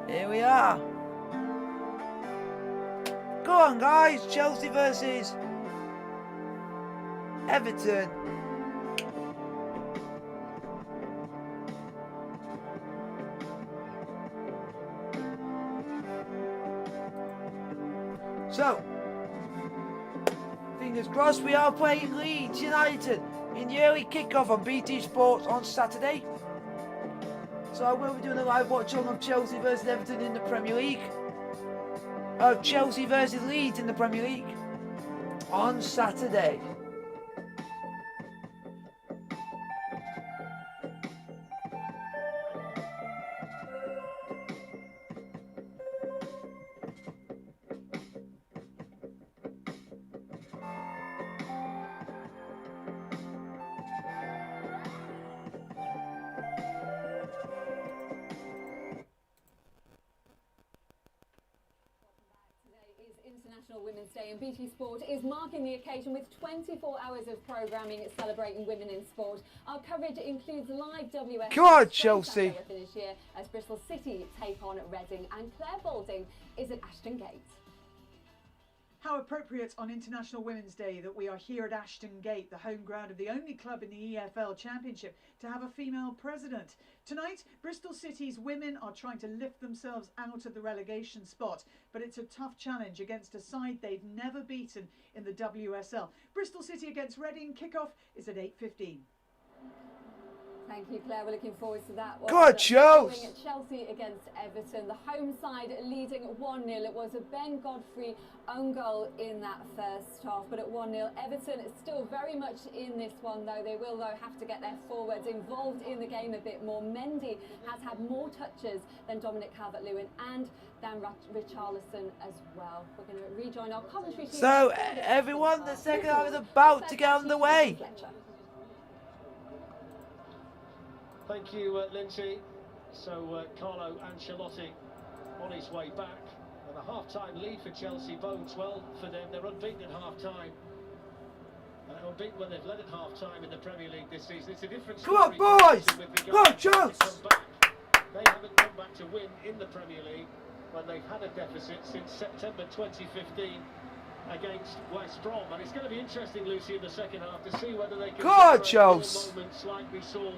Here we are. Go on guys, Chelsea versus Everton. So, fingers crossed, we are playing Leeds United in the early kickoff on BT Sports on Saturday. So I will be doing a live watch on of Chelsea versus Everton in the Premier League. Chelsea versus Leeds in the Premier League on Saturday. International Women's Day, and BT Sport is marking the occasion with 24 hours of programming celebrating women in sport. Our coverage includes live WS. Come on, Chelsea. This year as Bristol City take on Reading, and Claire Balding is at Ashton Gate. How appropriate on International Women's Day that we are here at Ashton Gate, the home ground of the only club in the EFL Championship to have a female president. Tonight, Bristol City's women are trying to lift themselves out of the relegation spot, but it's a tough challenge against a side they've never beaten in the WSL. Bristol City against Reading, kickoff is at 8:15. Thank you, Claire. We're looking forward to that one. Good, Chelsea. Chelsea against Everton. The home side leading 1-0. It was a Ben Godfrey own goal in that first half, but at 1-0. Everton is still very much in this one, though. They will, though, have to get their forwards involved in the game a bit more. Mendy has had more touches than Dominic Calvert-Lewin and than Richarlison as well. We're going to rejoin our commentary team. So, everyone, the second half is about to get underway. Thank you, Lindsay. So, Carlo Ancelotti on his way back. And a half-time lead for Chelsea bodes well for them. They're unbeaten at half-time. Unbeaten when they've led at half-time in the Premier League this season. It's a different story. Come on, boys! Go on, Chelsea! They haven't come back to win in the Premier League when they've had a deficit since September 2015 against West Brom. And it's going to be interesting, Lucy, in the second half to see whether they can... Go on, Chelsea! ...moments like we saw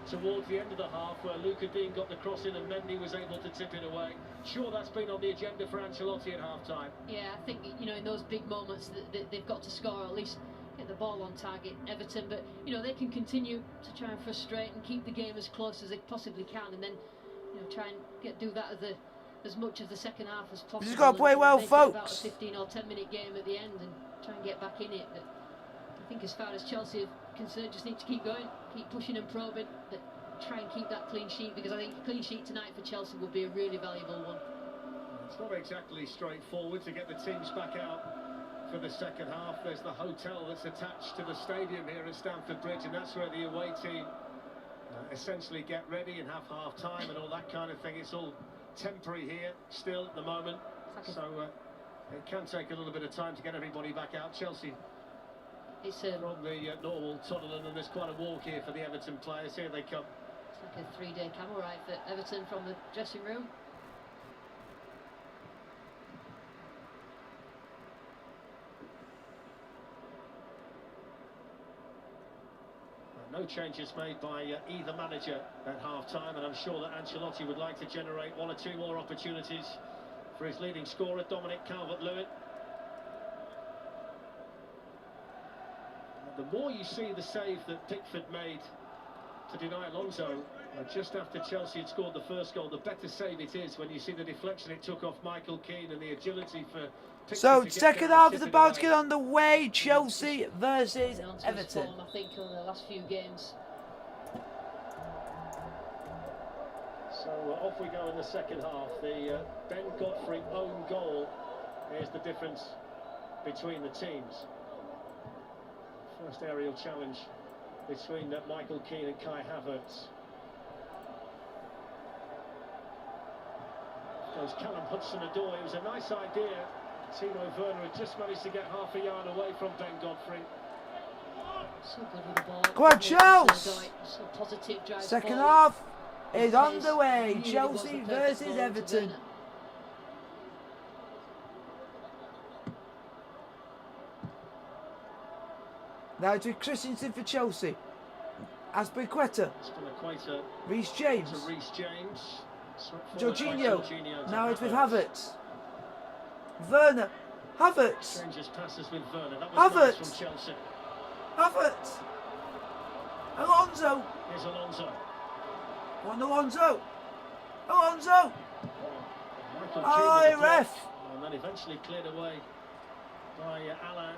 towards the end of the half, where Luca Dean got the cross in and Mendy was able to tip it away. Sure, that's been on the agenda for Ancelotti at half-time. Yeah, I think, you know, in those big moments that they've got to score, or at least get the ball on target, Everton. But, you know, they can continue to try and frustrate and keep the game as close as they possibly can, and then, you know, try and do that as much of the second half as possible. You've got to play well, folks. About a 15 or 10 minute game at the end and try and get back in it. But I think as far as Chelsea are concerned, just need to keep going, keep pushing and probing, but try and keep that clean sheet, because I think a clean sheet tonight for Chelsea will be a really valuable one. It's not exactly straightforward to get the teams back out for the second half. There's the hotel that's attached to the stadium here at Stamford Bridge, and that's where the away team essentially get ready and have half-time and all that kind of thing. It's all temporary here still at the moment, so it can take a little bit of time to get everybody back out. Chelsea It's from the normal tunnel, and there's quite a walk here for the Everton players. Here they come. It's like a 3-day camel ride for Everton from the dressing room. No changes made by either manager at half-time, and I'm sure that Ancelotti would like to generate one or two more opportunities for his leading scorer, Dominic Calvert-Lewin. The more you see the save that Pickford made to deny Alonso just after Chelsea had scored the first goal, the better save it is when you see the deflection it took off Michael Keane and the agility for Pickford. So, second half is about to get on the way. Chelsea versus Everton. Form, I think, over the last few games. So off we go in the second half. The Ben Godfrey own goal is the difference between the teams. First aerial challenge between Michael Keane and Kai Havertz. Goes Callum Hudson-Odoi. It was a nice idea. Timo Werner had just managed to get half a yard away from Ben Godfrey. So good with the ball. Come on, Chelsea! So positive drive Second forward. half is His on pace the way. really Chelsea was the perfect versus ball to Everton. Werner. Now it's with Christensen for Chelsea. Aspilicueta. Reece James. Jorginho. Now it's with Havertz. Werner. Havertz. Havertz. Havertz. Alonso. Here's Alonso. One Alonso. Alonso. Michael Oh, Keane with the ref. block, and then eventually cleared away by Alain.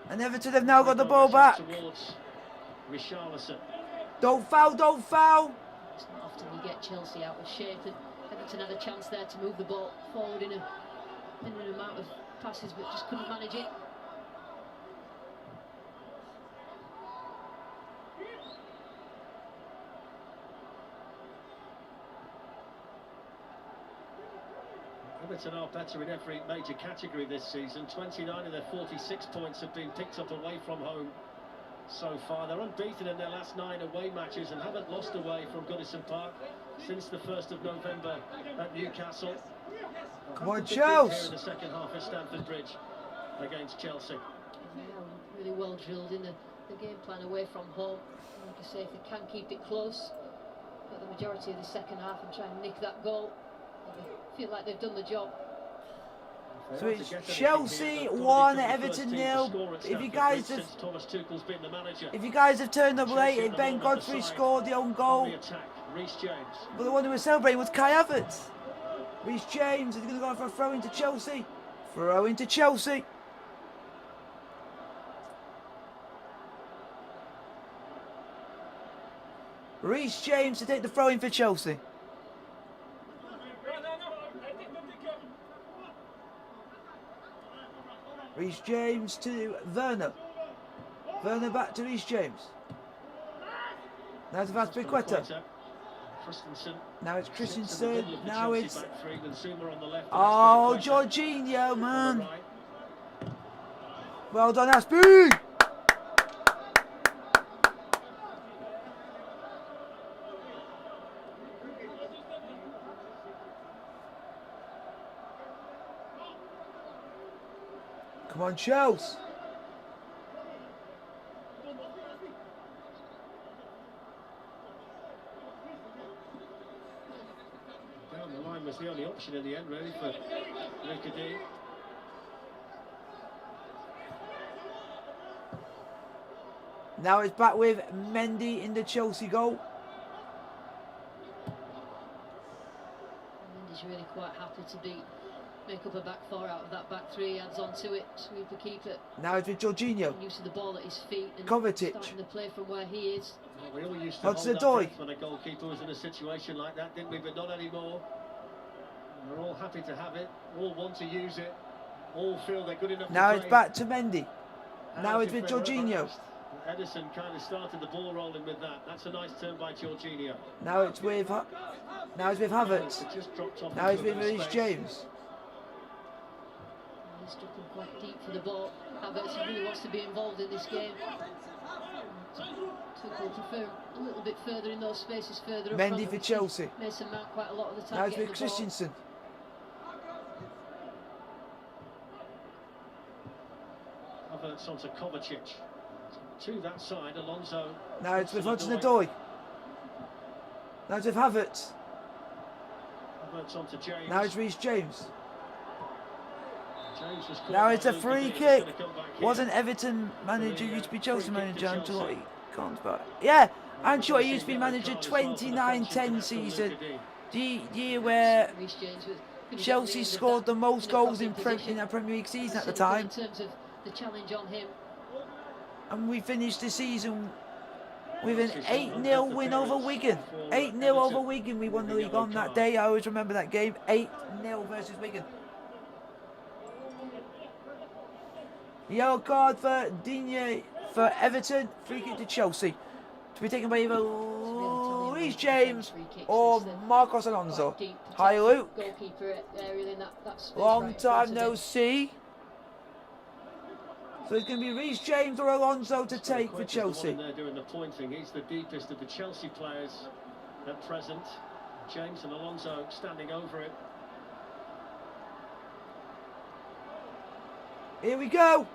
And Everton have now got the ball back. Don't foul, don't foul. It's not often you get Chelsea out of shape, and Everton had a chance there to move the ball forward in an amount of passes, but just couldn't manage it. Everton are better in every major category this season. 29 of their 46 points have been picked up away from home so far. They're unbeaten in their last 9 away matches and haven't lost away from Goodison Park since the 1st of November at Newcastle. Come on, Here Chelsea. in the second half at Stamford Bridge against Chelsea. Yeah, really well drilled in the game plan away from home. Like I say, if they can keep it close for the majority of the second half and try and nick that goal, I feel like they've done the job. So it's Chelsea 1, Everton 0. If you guys have turned up late, Ben Godfrey scored the own goal. But the one who was celebrating was Kai Havertz. Reece James is going to go for a throw into Chelsea. Throw into Chelsea. Reece James to take the throw in for Chelsea. Reece James to Werner. Werner back to Reece James. Now it's Aspilicueta. Now it's Christensen. Now it's... Oh, Jorginho, man. Well done, Aspi. Come on, Chelsea. Down the line was the only option in the end, really, for Riccardi. Now it's back with Mendy in the Chelsea goal. Mendy's really quite happy to make up a back four out of that back three, adds on to it, sweeper keeper. Now it's with Jorginho. Use of the ball at his feet and Kovacic. starting the play from where he is. Well, we all used to hold that breath when a goalkeeper was in a situation like that, didn't we? But not anymore. And we're all happy to have it, all want to use it, all feel they're good enough Now to it's play. back to Mendy. Now it's with Jorginho. Edison kind of started the ball rolling with that. That's a nice turn by Jorginho. Now it's with Havertz. Now it's with Reece James. He's dropping quite deep for the ball. Havertz really wants to be involved in this game. Tuchel prefer a little bit further in those spaces, further up Mendy for Chelsea. Mason Mount quite a lot of the time. Now it's with Christensen. Havertz onto Kovacic. To that side, Alonso. Now it's with Hudson-Odoi. Now it's with Havertz. Havertz onto James. Now it's Reece James. James was Now it's a by free Luka. kick. He's gonna come back Wasn't here. Everton manager, used to be Chelsea Free kick to manager until Chelsea. he can't back. Yeah, Ancelotti used to be manager 29-10 season. The year where Reece James with Chelsea scored the most goals in a Premier League season at the time. In terms of the challenge on him. And we finished the season with an 8-0 win over Wigan. 8-0 over Wigan. We won the league on that day. I always remember that game. 8-0 versus Wigan. Yellow card for Digne for Everton. Free kick to Chelsea. To be taken by either Reece James or Marcos Alonso. Hi, Luke. Goalkeeper area in that space Long right time in front of no him. see. So it's going to be Reece James or Alonso to take for Chelsea. They're doing the pointing. He's the deepest of the Chelsea players at present. James and Alonso standing over it. Here we go.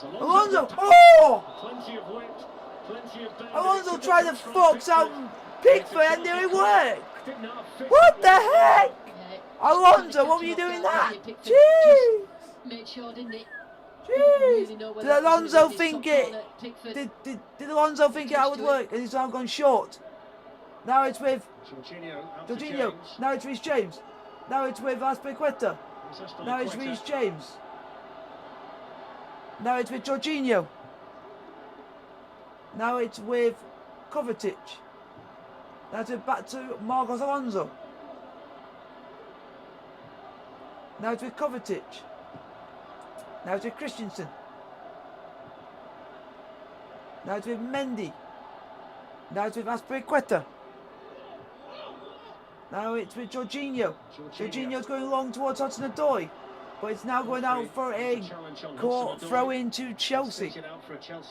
Alonso. Alonso! Oh! Plenty of width, plenty of bend. Alonso tried to fox out Pickford and it worked. What the heck? Alonso, what were you doing that? Jeez! Made sure, didn't it? Jeez! Really Did Alonso think it? Did Alonso think it would work? And he's now gone short. Now it's with Jorginho. Now it's Reece James. Now it's with Azpilicueta. Now it's Reece James. Now it's with Jorginho. Now it's with Kovacic. Now it's back to Marcos Alonso. Now it's with Kovacic. Now it's with Christensen. Now it's with Mendy. Now it's with Azpilicueta. Now it's with Jorginho. Jorginho's going long towards Hudson-Odoi, but it's now going out for a court throw in to Chelsea. Everton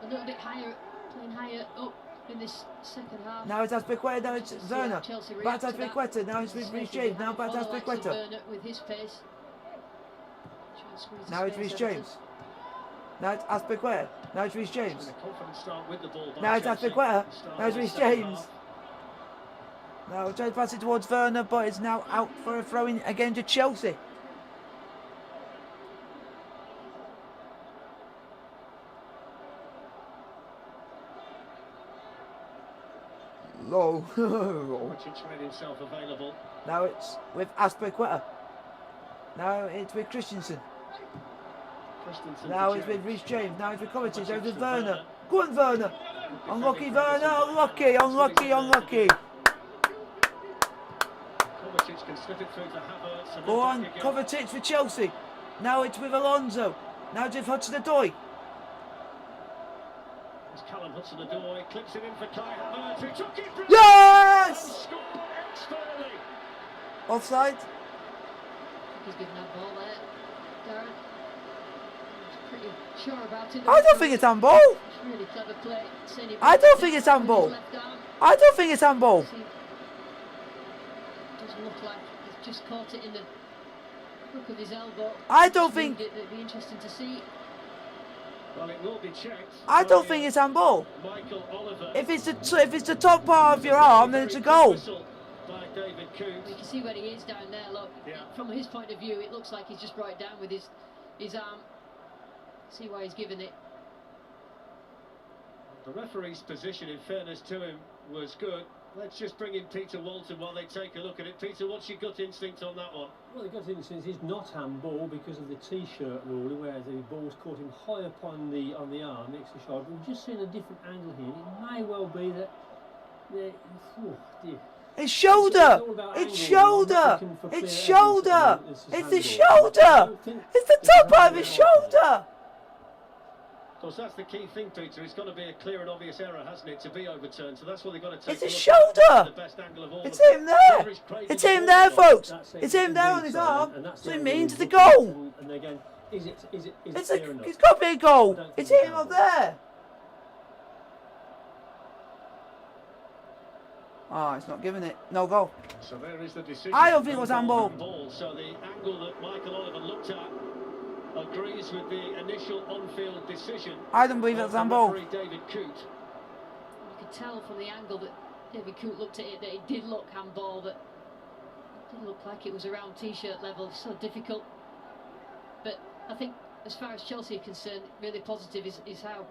a little bit higher, playing higher up in this second half. Now it's Azpilicueta, now it's Werner. Back to Azpilicueta, now it's with Reece James, now back to Azpilicueta. With his pace. Now it's Reece James. Now it's Azpilicueta, now it's Reece James. Now it's Azpilicueta, now it's Reece James. Now we're trying to pass it towards Werner, but it's now out for a throw-in again to Chelsea. Low. Now it's with Azpilicueta. Now it's with Christensen. Now it's with Reece James. Now it's with Kovacic. Now it's with Werner. Go on, Werner. Unlucky, Werner. Unlucky, unlucky, unlucky. Go on, Kovacic for Chelsea. Now it's with Alonso. Now it's with Hudson-Odoi. Hudson-Odoi clips it in for Kai Havertz, who took it from Yes! Offside? He's given that ball there, Darren. He's pretty sure about it. I don't think it's handball. It's really clever play. I don't think it's handball. I don't think it's handball. It doesn't look like he's just caught it in the hook of his elbow. I don't think. It'd be interesting to see. Well, it will be checked. I don't think it's handball. Michael Oliver. If it's the top part of your arm, then it's a goal. You can see where he is down there. Look, from his point of view, it looks like he's just brought it down with his arm. See why he's given it. The referee's position, in fairness to him, was good. Let's just bring in Peter Walton while they take a look at it. Peter, what's your gut instinct on that one? Well, the gut instinct is not handball because of the T-shirt ruling, where the ball's caught him high up on the arm next to the shoulder. We've just seen a different angle here. It may well be that. It's shoulder! It's shoulder! It's shoulder! It's the shoulder! It's the top part of his shoulder! Of course, that's the key thing, Peter. It's got to be a clear and obvious error, hasn't it, to be overturned? So that's what they've got to take. It's his shoulder! The best angle of all. It's him there! It's him there, folks! It's him there on his arm. So it means it's a goal! And again, is it It's got to be a goal! It's him up there! Oh, it's not giving it. No goal. So there is the decision. I don't think it was handball. So the angle that Michael Oliver looked at agrees with the initial on-field decision. I don't believe it was handball. David Coote. You could tell from the angle that David Coote looked at it that it did look handball, but it didn't look like it was around T-shirt level. So difficult. But I think, as far as Chelsea are concerned, really positive is how.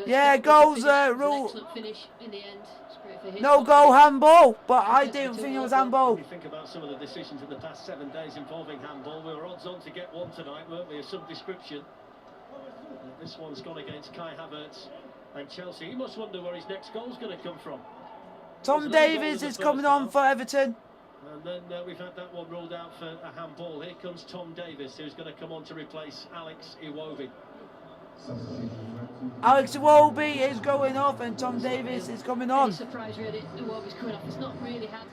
Yeah, goals rule. Excellent finish in the end. It's great for him. No goal, handball, but I didn't think it was handball. When you think about some of the decisions in the past 7 days involving handball, we were odds on to get one tonight, weren't we, of some description. This one's gone against Kai Havertz and Chelsea. He must wonder where his next goal's going to come from. Tom Davies is coming on for Everton. And then we've had that one ruled out for a handball. Here comes Tom Davies, who's going to come on to replace Alex Iwobi. Alex Iwobi is going off and Tom Davies is coming on. Surprise really, Iwobi's coming off. He's not really had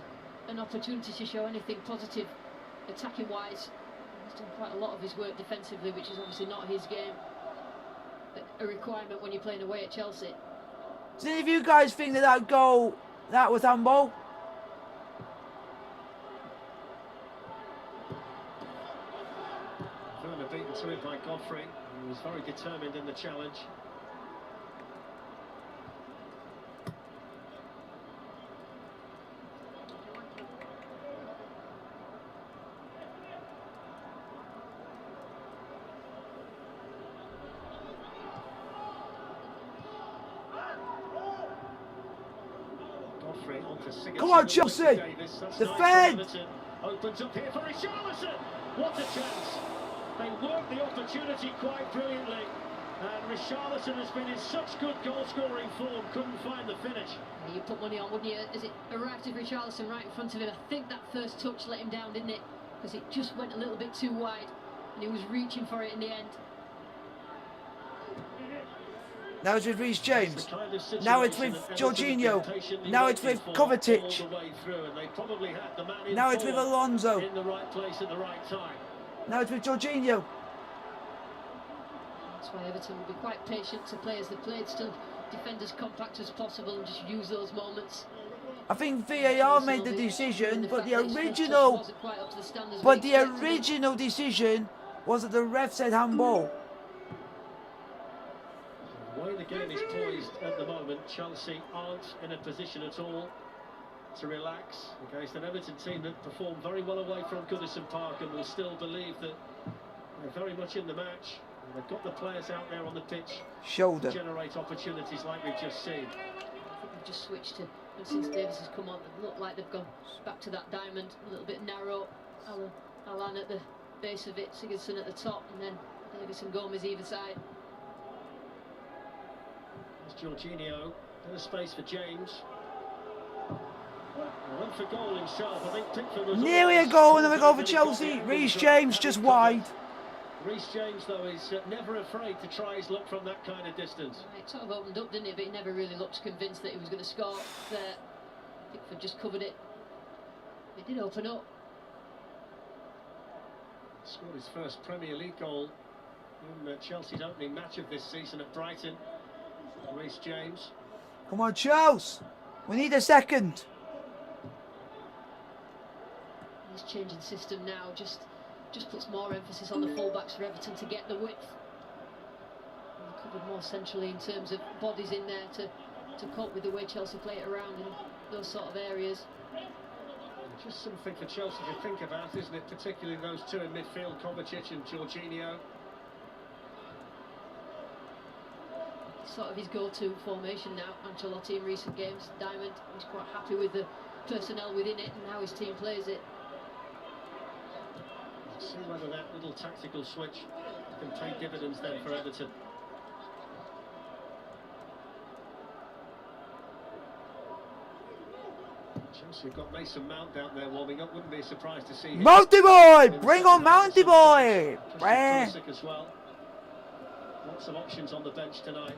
an opportunity to show anything positive attacking wise He's done quite a lot of his work defensively, which is obviously not his game. A requirement when you're playing away at Chelsea. Does any of you guys think that goal, that was handball? Werner beaten to it by Godfrey. He was very determined in the challenge. Come on, Chelsea! Defend! Opens up here for Richarlison. What a chance! They worked the opportunity quite brilliantly. And Richarlison has been in such good goal-scoring form, couldn't find the finish. Yeah, you put money on, wouldn't you? As it arrived at Richarlison right in front of him, I think that first touch let him down, didn't it? Because it just went a little bit too wide, and he was reaching for it in the end. Now it's with Reece James. Now it's with Jorginho. Now it's with Kovacic. Now it's with Alonso. In the right place at the right time. Now it's with Jorginho. That's why Everton will be quite patient to play as they played, still defend as compact as possible and just use those moments. I think VAR made the decision, but the original decision was that the ref said handball. The way the game is poised at the moment, Chelsea aren't in a position at all to relax against an Everton team that performed very well away from Goodison Park and will still believe that they're very much in the match. And they've got the players out there on the pitch Shoulder. to generate opportunities like we've just seen. I think they've just switched to, and since Davis has come on, they look like they've gone back to that diamond, a little bit narrow. Alan at the base of it, Sigurdsson at the top, and then Davis and Gomez either side. Jorginho, bit of space for James. Went for goal himself. I think Pickford was nearly a goal, and then we go for Chelsea. Reece James just wide. Reece James, though, is never afraid to try his luck from that kind of distance. It sort of opened up, didn't it? But he never really looked convinced that he was going to score there. Pickford just covered it. It did open up. Scored his first Premier League goal in Chelsea's opening match of this season at Brighton. Reece James. Come on, Chelsea. We need a second. He's changing system now, just puts more emphasis on the fullbacks for Everton to get the width. And covered more centrally in terms of bodies in there to cope with the way Chelsea play it around in those sort of areas. Just something for Chelsea to think about, isn't it? Particularly those two in midfield, Kovacic and Jorginho. Sort of his go-to formation now, Ancelotti, in recent games. Diamond, he's quite happy with the personnel within it and how his team plays it. See whether that little tactical switch can pay dividends then for Everton. Chelsea have got Mason Mount down there warming up. Wouldn't be a surprise to see him. Mounty boy! Bring on Mounty boy! As well. Lots of options on the bench tonight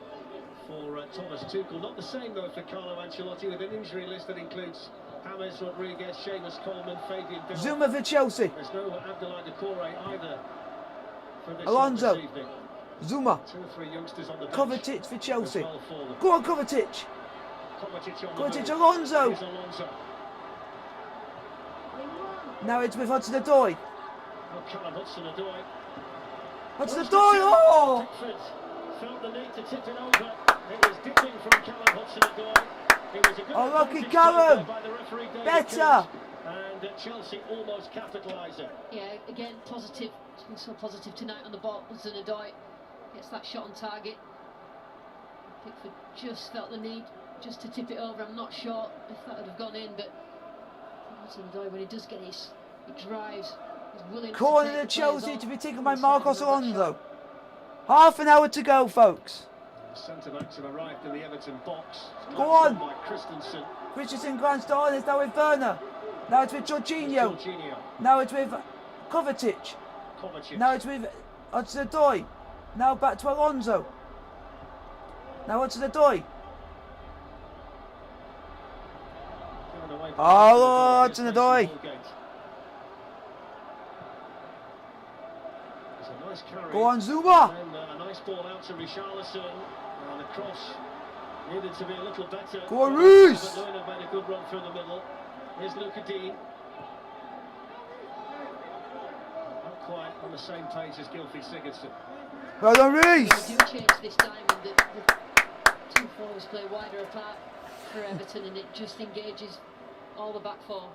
for Thomas Tuchel. Not the same though for Carlo Ancelotti, with an injury list that includes James Rodriguez, Seamus Coleman, Fabian Bill. Zuma for Chelsea. There's no Abdoulaye Doucouré either for this Alonso. evening. Zuma. 2 or 3 youngsters on the bench. Kovacic for Chelsea. Well for them. Go on, Kovacic. Kovacic, Alonso. Alonso. Now it's with Hudson-Odoi. Oh, Callum Hudson-Odoi. Hudson-Odoi, oh! Pickford felt the need to tip it over. It was dipping from Callum Hudson-Odoi. It was a good lucky Callum! by the referee, David Better! Kent, and Chelsea almost capitalising. Yeah, again, positive. It's been so positive tonight on the ball. Hudson-Odoi gets that shot on target. Pickford just felt the need just to tip it over. I'm not sure if that would have gone in, but Hudson-Odoi, when he does get his, he drives. He's willing Corner to to Chelsea to be taken by Marcos Alonso. Half an hour to go, folks. Centre-backs have arrived in the Everton box. Go on. By Christensen grants to Arnes, now with Werner. Now it's with Jorginho. Now it's with Kovacic. Now it's with Hudson-Odoi. Now back to Alonso. Now Hudson-Odoi. Oh, Hudson-Odoi. Nice carry. Go on, Zuma. And a nice ball out to Richarlison. And the cross needed to be a little better. Go on, Reece. But Lewin have made a good run through the middle. Here's Luca Dean. Not quite on the same page as Gylfi Sigurdsson. Well done, Reece. They do change this time, and the two forwards play wider apart for Everton, and it just engages all the back four.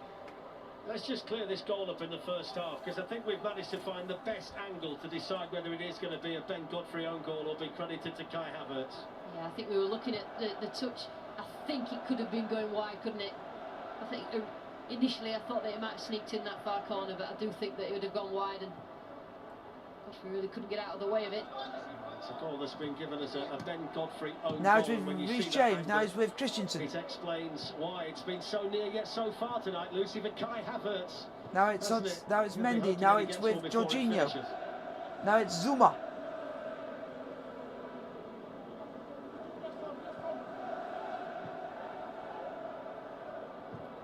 Let's just clear this goal up in the first half, because I think we've managed to find the best angle to decide whether it is going to be a Ben Godfrey own goal or be credited to Kai Havertz. Yeah, I think we were looking at the touch. I think it could have been going wide, couldn't it? I think initially I thought that it might have sneaked in that far corner, but I do think that it would have gone wide, and Godfrey really couldn't get out of the way of it. It's a goal that's been given as a Ben Godfrey own Now goal. it's with When you Reece see that James. angle, Now it's with Christensen. it explains why it's been so near yet so far tonight, Lucy, for Kai Havertz. Now it's Hasn't it? now it's You'll be Mendy. hoping Now that he it's gets with one before it Jorginho. finishes. Now it's Zuma.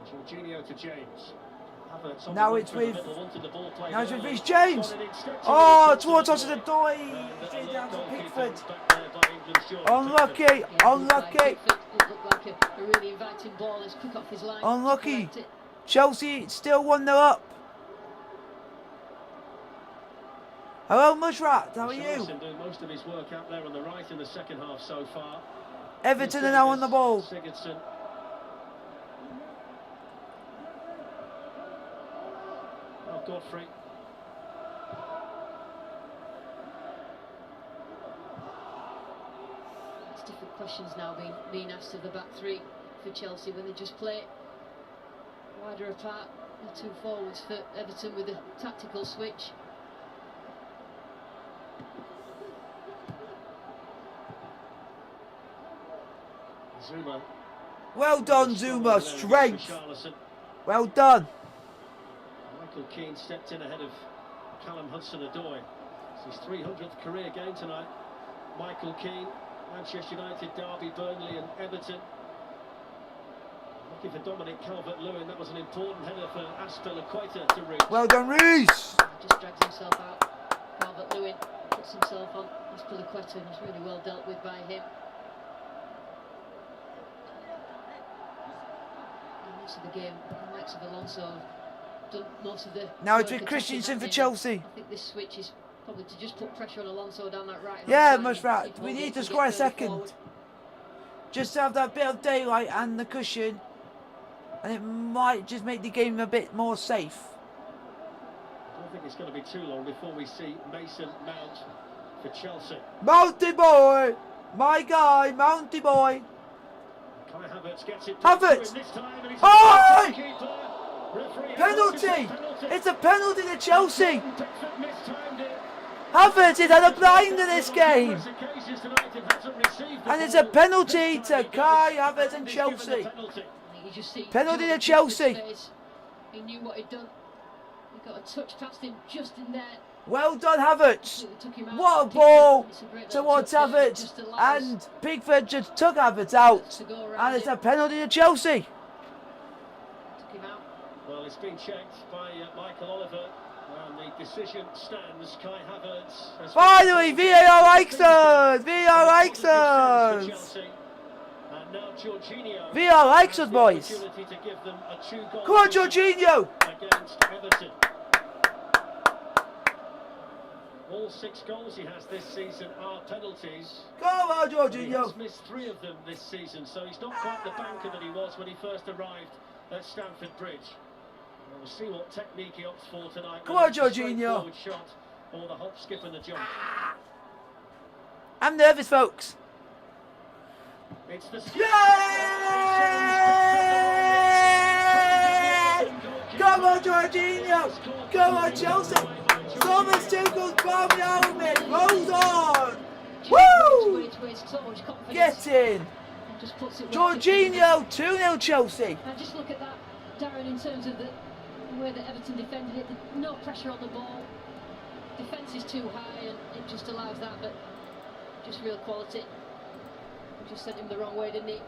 Jorginho to James. Havertz on Now the it's run through with- the middle, wanted the ball played Now it's with early. Reece James. Got it instead to Oh, Reece towards James. onto the door. And Straight a down to goalkeeper Pickford. back there by England's Jordan Unlucky. Pickford. Yeah, Unlucky. Pickford, it looked like a really inviting ball. It's quick off his line. to Unlucky. collect it. Chelsea still 1-0 up. Hello, Mushrat. How are you? Richarlison doing most of his work out there on the right in the second half so far. Everton are now on the ball. Sigurdsson. Oh, Godfrey. It's different questions now being asked of the back three for Chelsea when they just play wider apart. The two forwards for Everton with a tactical switch. Zuma. Well done, Zuma. Strength. Richarlison. Well done. Michael Keane stepped in ahead of Callum Hudson-Odoi. It's his 300th career game tonight. Michael Keane, Manchester United, Derby, Burnley and Everton. Looking for Dominic Calvert-Lewin. That was an important header for Aspilicueta to reach. Well done, Reece. Just drags himself out. Calvert-Lewin puts himself on Aspilicueta, and it's really well dealt with by him. Most of the game, the likes of Alonso have done most of the. Now it's work with attacking Christensen that for game. Chelsea. I think this switch is probably to just put pressure on Alonso down that right. Yeah, Mushrat. We need to score a second. Just to have that bit of daylight and the cushion, and it might just make the game a bit more safe. I don't think it's going to be too long before we see Mason Mount for Chelsea. Mounty boy, my guy, Mounty boy. Kai Havertz gets it. Havertz! This time, and he's Oh! a keeper. Referee Penalty! announces a It's a penalty to Chelsea. Pickford mistimed it. Havertz has had a blind in this game, Numerous occasions tonight it hasn't received the and it's a ball. penalty This to time Kai he Havertz gets and given the Chelsea. penalty. Penalty to Chelsea. He knew what he'd done. He got a touch past him just in there. Well done, Havertz. Took him out. What a Pickford, ball it's a great little towards touch there, Havertz, just allows and Pickford just took Havertz out, to go around and it's him. a penalty to Chelsea. Took him out. Well, it's been checked by Michael Oliver, and the decision stands. Kai Havertz has Finally, VAR likes us. VAR likes us. Chelsea. And now Jorginho VAR likes has us, the boys. opportunity to give them a two-goal Come on, lead Jorginho. against Everton. All 6 goals he has this season are penalties. Come on, He has Jorginho. missed 3 of them this season, so he's not quite the banker that he was when he first arrived at Stamford Bridge. And we'll see what technique he opts for tonight. Come whether on, it's a Jorginho. straightforward shot or the hop, skip and the jump. I'm nervous, folks. It's the Yay! Come on, Jorginho. Come on, Chelsea. Thomas Tuchel's bomb helmet. Hold on. Woo! Get in. Jorginho, 2-0 Chelsea. And just look at that, Darren, in terms of the way that Everton defended it. No pressure on the ball. Defence is too high and it just allows that, but just real quality. He just sent him the wrong way, didn't he?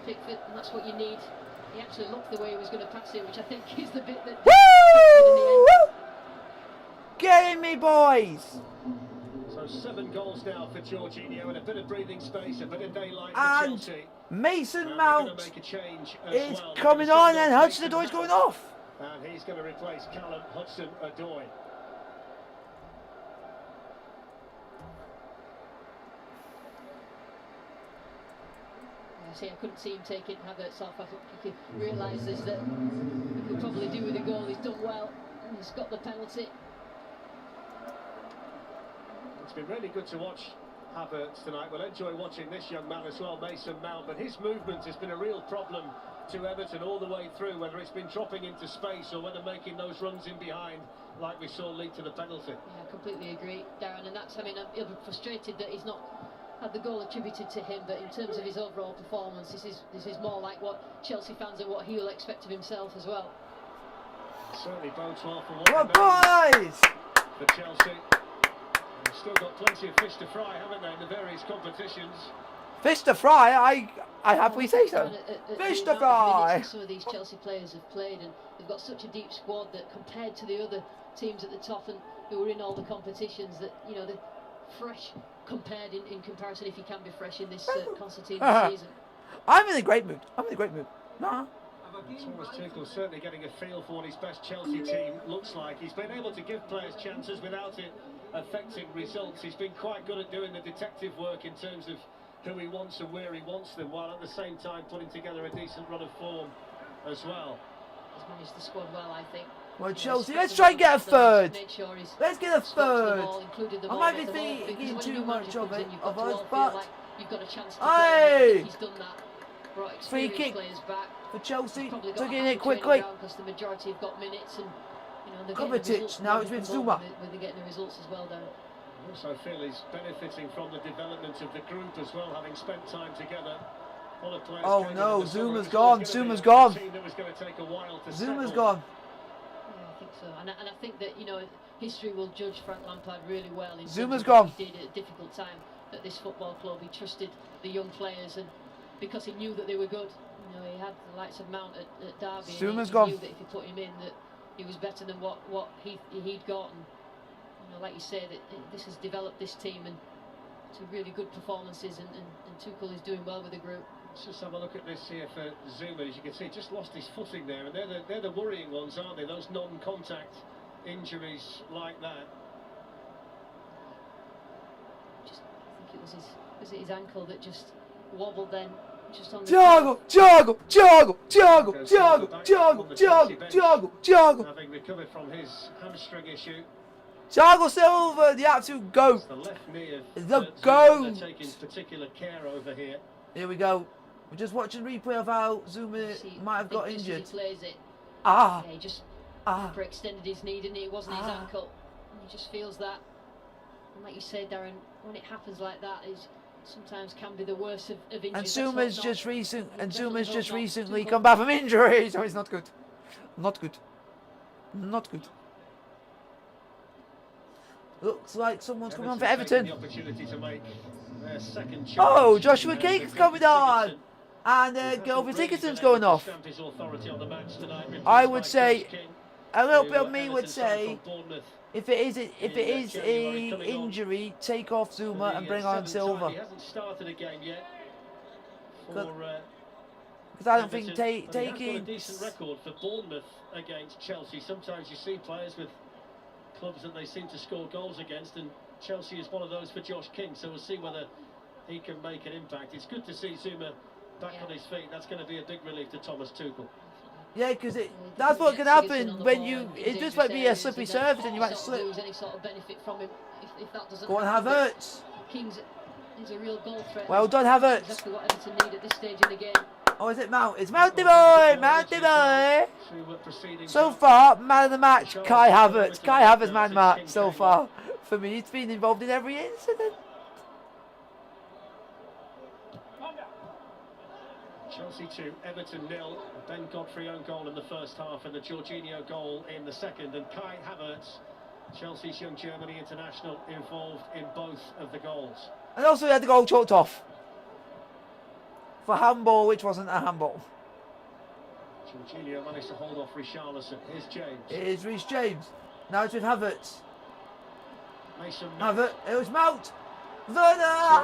Pickford, and that's what you need. He actually looked the way he was going to pass it, which I think is the bit that... Woo! Getting me me, boys. So 7 goals now for Jorginho and a bit of breathing space, a bit of daylight for And Chelsea. Mason And Mount make a change as is well. coming on, and Hudson-Odoi's going off. And he's going to replace Callum Hudson-Odoi. I couldn't see him taking Havertz off. I think he realises that he could probably do with a goal. He's done well, and he's got the penalty. It's been really good to watch Havertz tonight. We'll enjoy watching this young man as well, Mason Mount, but his movement has been a real problem to Everton all the way through, whether it's been dropping into space or whether making those runs in behind like we saw lead to the penalty. Yeah, I completely agree, Darren, and that's, I mean, he'll be frustrated that he's not had the goal attributed to him, but in terms of his overall performance, this is more like what Chelsea fans and what he will expect of himself as well. Certainly bodes well for what Boys! for Chelsea. They've still got plenty of fish to fry, haven't they, in the various competitions? Fish to fry? I happily say so. Fish to fry! Some of these Chelsea players have played, and they've got such a deep squad that compared to the other teams at the top and who are in all the competitions, that, you know, they're fresh compared in comparison, if you can be fresh in this Constantine season. I'm in a great mood. Nah. Thomas Tuchel certainly getting a feel for what his best Chelsea team looks like. He's been able to give players chances without it affecting results. He's been quite good at doing the detective work in terms of who he wants and where he wants them, while at the same time putting together a decent run of form as well. He's managed the squad well, I think. Well, Chelsea, let's try and get a third. Sure Let's get a third. I might be thinking too much of it, of us, but like you've got a chance to hey! he's done that. Brought Free kick back for Chelsea. Took it quickly. Because the majority have got minutes, and you know they're Kovacic, now it's with Zuma. When they're getting the results as well, Darren. I also feel he's benefiting from the development of the group as well, having spent time together. Oh no, Zuma's gone. Zuma's gone. Zuma's gone. Yeah, I think so, and I think that, you know, history will judge Frank Lampard really well. In Zuma's gone. He did at a difficult time at this football club. He trusted the young players, and because he knew that they were good. You know, he had the likes of Mount at Derby. Zuma's he gone. knew that if he put him in, that he was better than what he'd got. And you know, like you say, that this has developed this team and to really good performances, and Tuchel is doing well with the group. Let's just have a look at this here for Zuma. As you can see, just lost his footing there, and they're the worrying ones, aren't they? Those non-contact injuries like that. I think it was his ankle that just wobbled then. Just on the Thiago. Having recovered from his hamstring issue. Thiago Silva, the absolute goat. It's the left knee of the goat. They're taking particular care over here. Here we go. We're just watching replay of how Zuma might have got injured. He plays it. Yeah, he just overextended his knee, didn't he? It wasn't his ankle. And he just feels that. And like you say, Darren, when it happens like that, it sometimes can be the worst of injuries. And Zuma's just recently come back from injury, so it's not good. Not good. Not good. Looks like someone's coming on for Everton. Oh, Joshua Cake's coming on. And Gilbert Dickinson's going off. I would say, a little bit of me would say, if it is a injury, take off Zuma and bring on Silva. He hasn't started a game yet. Because I don't think taking... a decent record for Bournemouth against Chelsea. Sometimes you see players with clubs that they seem to score goals against, and Chelsea is one of those for Josh King, so we'll see whether he can make an impact. It's good to see Zuma back on his feet. That's going to be a big relief to Thomas Tuchel. Yeah, because that's what can happen when you... It just might be a slippery surface and you might slip. Any sort of benefit from him if that doesn't go on, Havertz. King's is a real goal threat. Well done, Havertz. Exactly what Everton need at this stage in the game. Oh, is it Mount? It's Mounty boy! Mounty boy! So far, man of the match, Kai Havertz. Kai Havertz, man of the match so far. For me, he's been involved in every incident. Chelsea 2, Everton 0. Ben Godfrey own goal in the first half and the Jorginho goal in the second. And Kai Havertz, Chelsea's young Germany international, involved in both of the goals. And also he had the goal chalked off for handball, which wasn't a handball. Jorginho managed to hold off Richarlison. Here's James. It is Reece James. Now it's with Havertz. Mason Have Mount. it. It was Mount. Werner.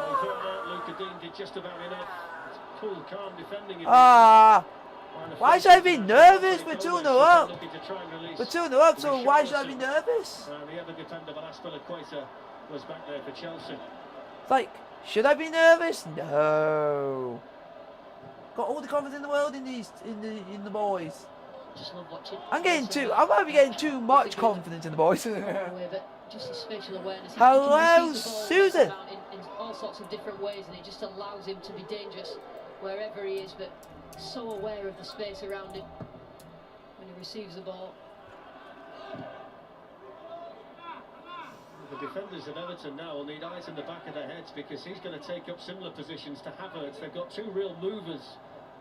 Luca Dean did just about enough. Cool, calm defending. Ah. Why should I be nervous? We're 2-0 up. We're 2-0 up, so why should I be nervous? The other defender, Velasquez, was back there for Chelsea. Like, should I be nervous? No. Got all the confidence in the world in the boys. Just love watching. I might be getting too much confidence in the boys. Just a spatial awareness. Hello, Susan. In all sorts of different ways, and it just allows him to be dangerous wherever he is, but so aware of the space around him when he receives the ball. The defenders at Everton now will need eyes in the back of their heads, because he's going to take up similar positions to Havertz. They've got two real movers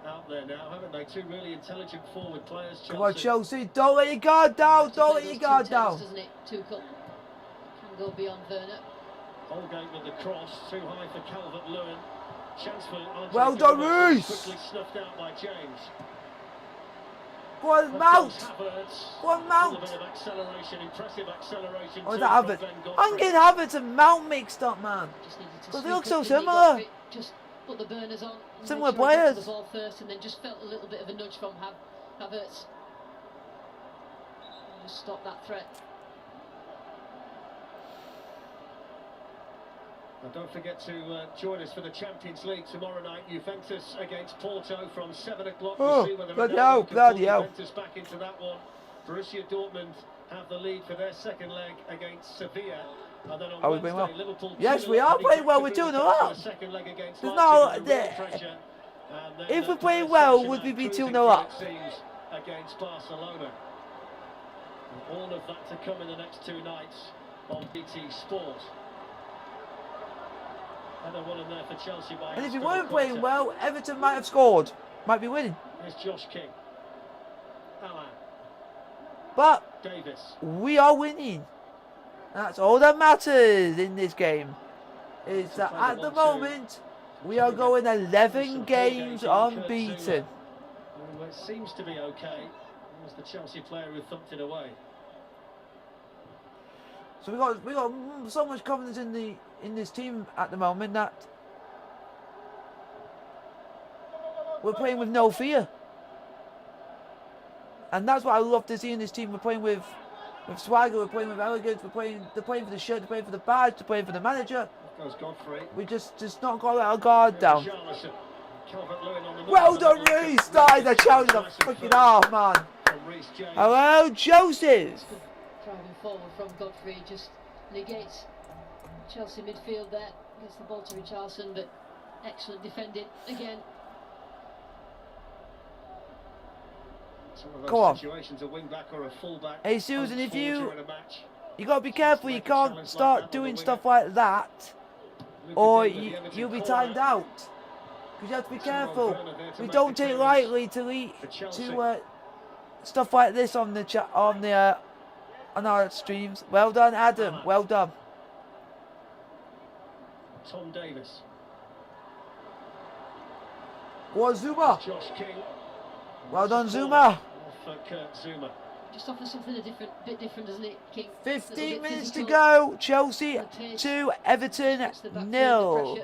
out there now, haven't they? Two really intelligent forward players. Chelsea. Come on, Chelsea. Don't let your guard down. Don't let your guard down. Doesn't it? Tuchel can go beyond Werner. Holgate with the cross, too high for Calvert-Lewin. Chance for Andre Well done, Gomez, Reece. quickly snuffed out by James. Go on, Mount. Go on, A Mount. bit of acceleration, impressive acceleration. Or is too that from Havertz? Ben Godfrey. I'm getting Havertz and Mount mixed up, man. Just needed to But they sweep look so up, didn't he, similar. Godfrey? Just put the burners on. and Similar make sure he gets to players. The ball first, and then just felt a little bit of a nudge from Havertz. And just stop that threat. And don't forget to join us for the Champions League tomorrow night. Juventus against Porto from 7 o'clock. Oh, We'll see whether bloody Ronaldo hell, can bloody pull hell. Juventus back into that one. Borussia Dortmund have the lead for their second leg against Sevilla. And then on Are we playing Wednesday, well? Liverpool Yes, 2-0, we are heading playing back well. to We're 2-0 Budapest for up. the second leg against There's Leipzig no- under real pressure. And then If we're the playing PlayStation well, would we and be cruising 2-0 through, up? it seems, against Barcelona. And all of that to come in the next two nights on BT Sport. Header one in there for Chelsea by And if we Aston weren't playing Villa. well, Everton might have scored. Might be winning. There's Josh King. Alan. But Davis. we are winning. That's all that matters in this game. Is that at the moment, we are going 11 games unbeaten. Well, it seems to be okay. It was the Chelsea player who thumped it away. So we got so much confidence in this team at the moment that we're playing with no fear. And that's what I love to see in this team. We're playing with swagger, we're playing with elegance, they're playing for the shirt, they're playing for the badge, they're playing for the manager. Goes Godfrey. We just not got to let our guard down. Calvert-Lewin on the move. Well done, Reece! Started the challenge the freaking half, man. From Reece James. Hello, Joseph. Driving forward from Godfrey just negates Chelsea midfield there. Gets the ball to Richarlison, but excellent defending again. Some of those Go on. situations, a wing back or a full back. Hey, Susan, if unscored you during a match. got to be careful, you can't start doing stuff like that, or you'll be timed out. Because you have to be careful. We don't take lightly to stuff like this on the chat on our streams. Well done, Adam. Well done. Tom Davis. Go on, Zuma. Josh King. Well done, Zuma. Off for Kurt Zuma. Just offers something a bit different, doesn't it, King? 15 minutes to go. Chelsea 2, Everton 0.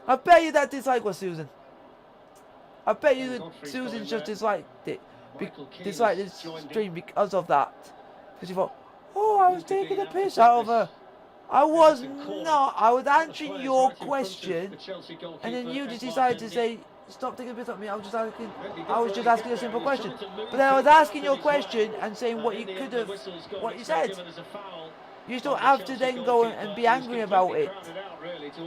I bet you that dislike was Susan. I bet you that Susan just disliked it. Disliked this stream because of that. Because you thought, oh, I was taking the piss out of her. I was not. I was answering your question, and then you just decided to say, stop taking the piss out of me. I was just asking a simple question. But then I was asking your question and saying what you could have, what you said. You still have to then go and be angry about it. It's a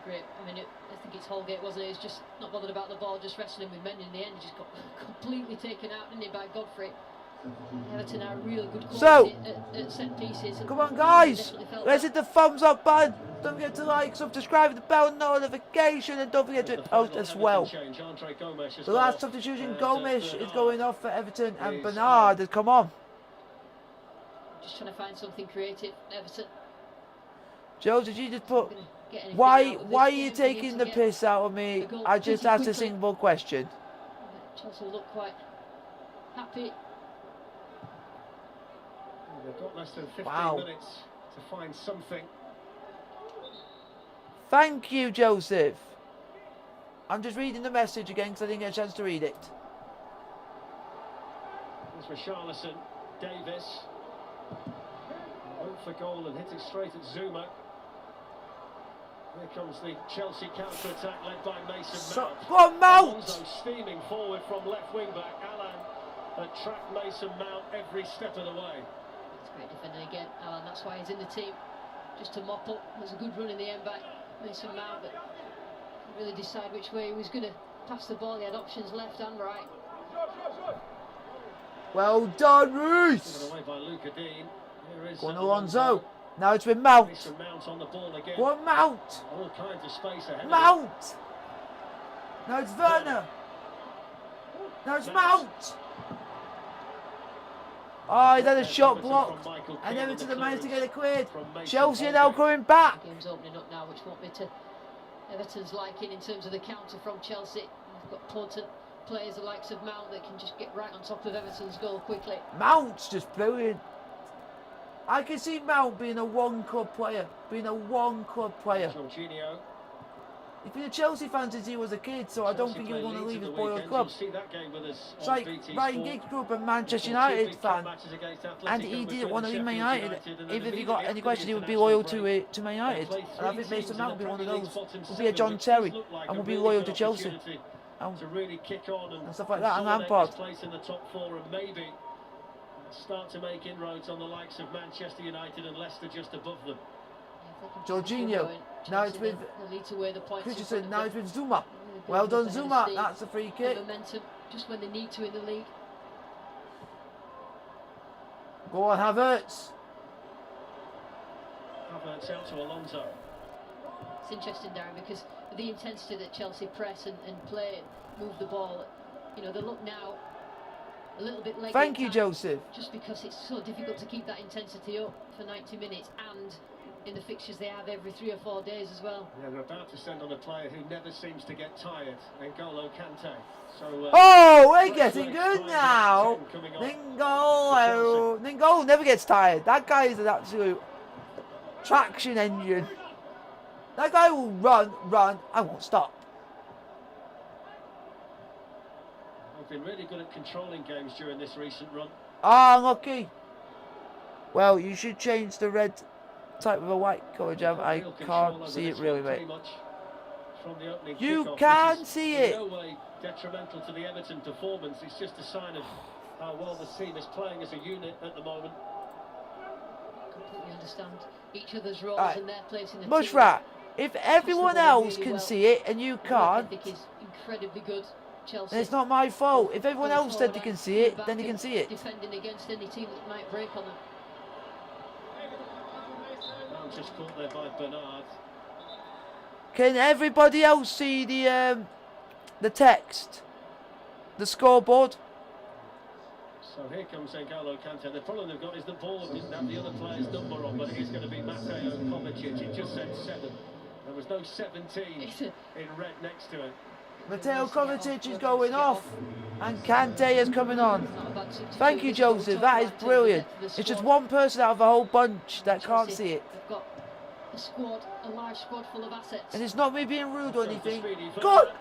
great. I mean, I think it's Holgate, wasn't it? He's just not bothered about the ball, just wrestling with men. In the end, he just got completely taken out, didn't he, by Godfrey. Everton are real good quality at set pieces. Come on, guys, let's hit the thumbs up button. Don't forget to like, subscribe, the bell notification, and don't forget to post as well. The last substitution, Gomes is going off for Everton, and Bernard has come on. Just trying to find something creative, Everton. Joe, did you just put, why are you taking the piss out of me? I just asked a simple question. Chelsea look quite happy They've got less than 15 minutes to find something. Thank you, Joseph. I'm just reading the message again because I didn't get a chance to read it. Here's for Charlison. Davis. Went for goal and hit it straight at Zuma. Here comes the Chelsea counter-attack led by Mason Mount. Go on, Mount! Alonso steaming forward from left wing-back. Alan had tracked Mason Mount every step of the way. It's great defending again, Alan. That's why he's in the team. Just to mop up. There's a good run in the end back. Mason Mount, but couldn't really decide which way he was going to pass the ball. He had options left and right. Well done, Reece! Given away by Luca Dean. Here is Go on, Alonso. Now it's with Mount. Mason Mount on the ball again. Go on, Mount. All kinds of space ahead. Mount. Now it's Werner. Now it's Mount. Oh, he had a shot blocked. And Everton have managed to get it cleared. Chelsea are now coming back. The game's opening up now, which won't be to Everton's liking in terms of the counter from Chelsea. They've got potent players the likes of Mount that can just get right on top of Everton's goal quickly. Mount's just brilliant. I can see Mount being a one-club player. Jorginho. He's been a Chelsea fan since he was a kid, so I don't think he would want to leave his boyhood club. It's like Ryan Giggs grew up a Manchester United fan, and he didn't want to leave Man United. Even if he got any questions, he would be loyal to Man United. And I think Mason Mount would be one of those. Would be a John Terry, and would be loyal to Chelsea. And stuff like that, and Lampard. Start to make inroads on the likes of Manchester United and Leicester just above them. Jorginho. Now it's with Christensen. Now it's with Zuma. Well done, Zuma. That's a free kick. Momentum just when they need to in the league. Go on, Havertz. Havertz out to Alonso. It's interesting, Darren, because of the intensity that Chelsea press and play, move the ball. You know, they look now a little bit late. Thank you, Joseph. Just because it's so difficult to keep that intensity up for 90 minutes and in the fixtures they have every 3 or 4 days as well. Yeah, they're about to send on a player who never seems to get tired, N'Golo Kante. So, oh, we're getting good now. N'Golo never gets tired. That guy is an absolute traction engine. That guy will run, I won't stop. They've been really good at controlling games during this recent run. Ah, unlucky. Well, you should change the red type of a white colour jam. I can't see it really, mate. You can see it. In no way detrimental to the Everton performance. It's just a sign of how well the team is playing as a unit at the moment. Completely understand each other's roles and their place in the Mushrat, team. If everyone else can see it and you can't, I think it's incredibly good. Chelsea. Then it's not my fault. If everyone else said they can see it, then they can see it. Defending against any team that might break on them. Just caught there by Bernard. Can everybody else see the text, the scoreboard? So here comes N'Golo Kante. The problem they've got is the ball didn't have the other player's number on, but it is going to be Mateo Kovacic. It just said 7. There was no 17 in red next to it. Mateo Kovacic is going off, and Kante is coming on. Thank you, Joseph. That is brilliant. It's just one person out of a whole bunch that can't see it. They've got a squad, a large squad full of assets. And it's not me being rude or anything. God!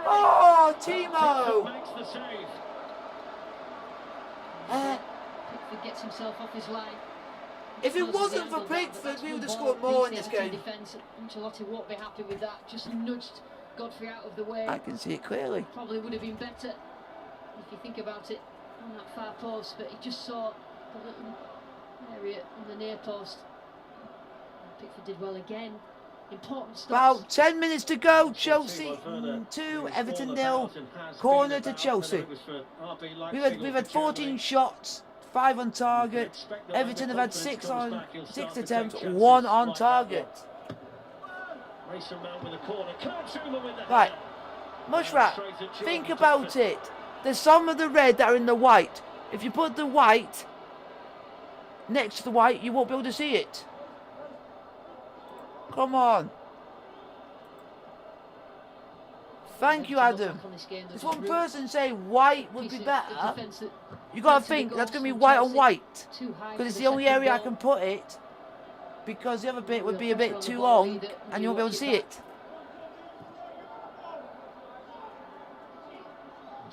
Oh, Timo! Pickford gets himself off his line. If it wasn't for Pickford, we would have scored more in this game. Ancelotti won't be happy with that. Just nudged Godfrey out of the way. I can see it clearly. Probably would have been better if you think about it on that far post, but he just saw the little area on the near post. Pickford did well again. Important stops. About 10 minutes to go. Chelsea 2, Everton 0. Corner to Chelsea. We've had 14 shots, 5 on target. Everton have had 6 attempts, 1 on target. Right, Mushrat, think about it. There's some of the red that are in the white. If you put the white next to the white, you won't be able to see it. Come on. Thank you, Adam. There's one person saying white would be better. You got to think that's going to be white on white, because it's the only area I can put it, because the other bit would be a bit too long and you won't be able to see it.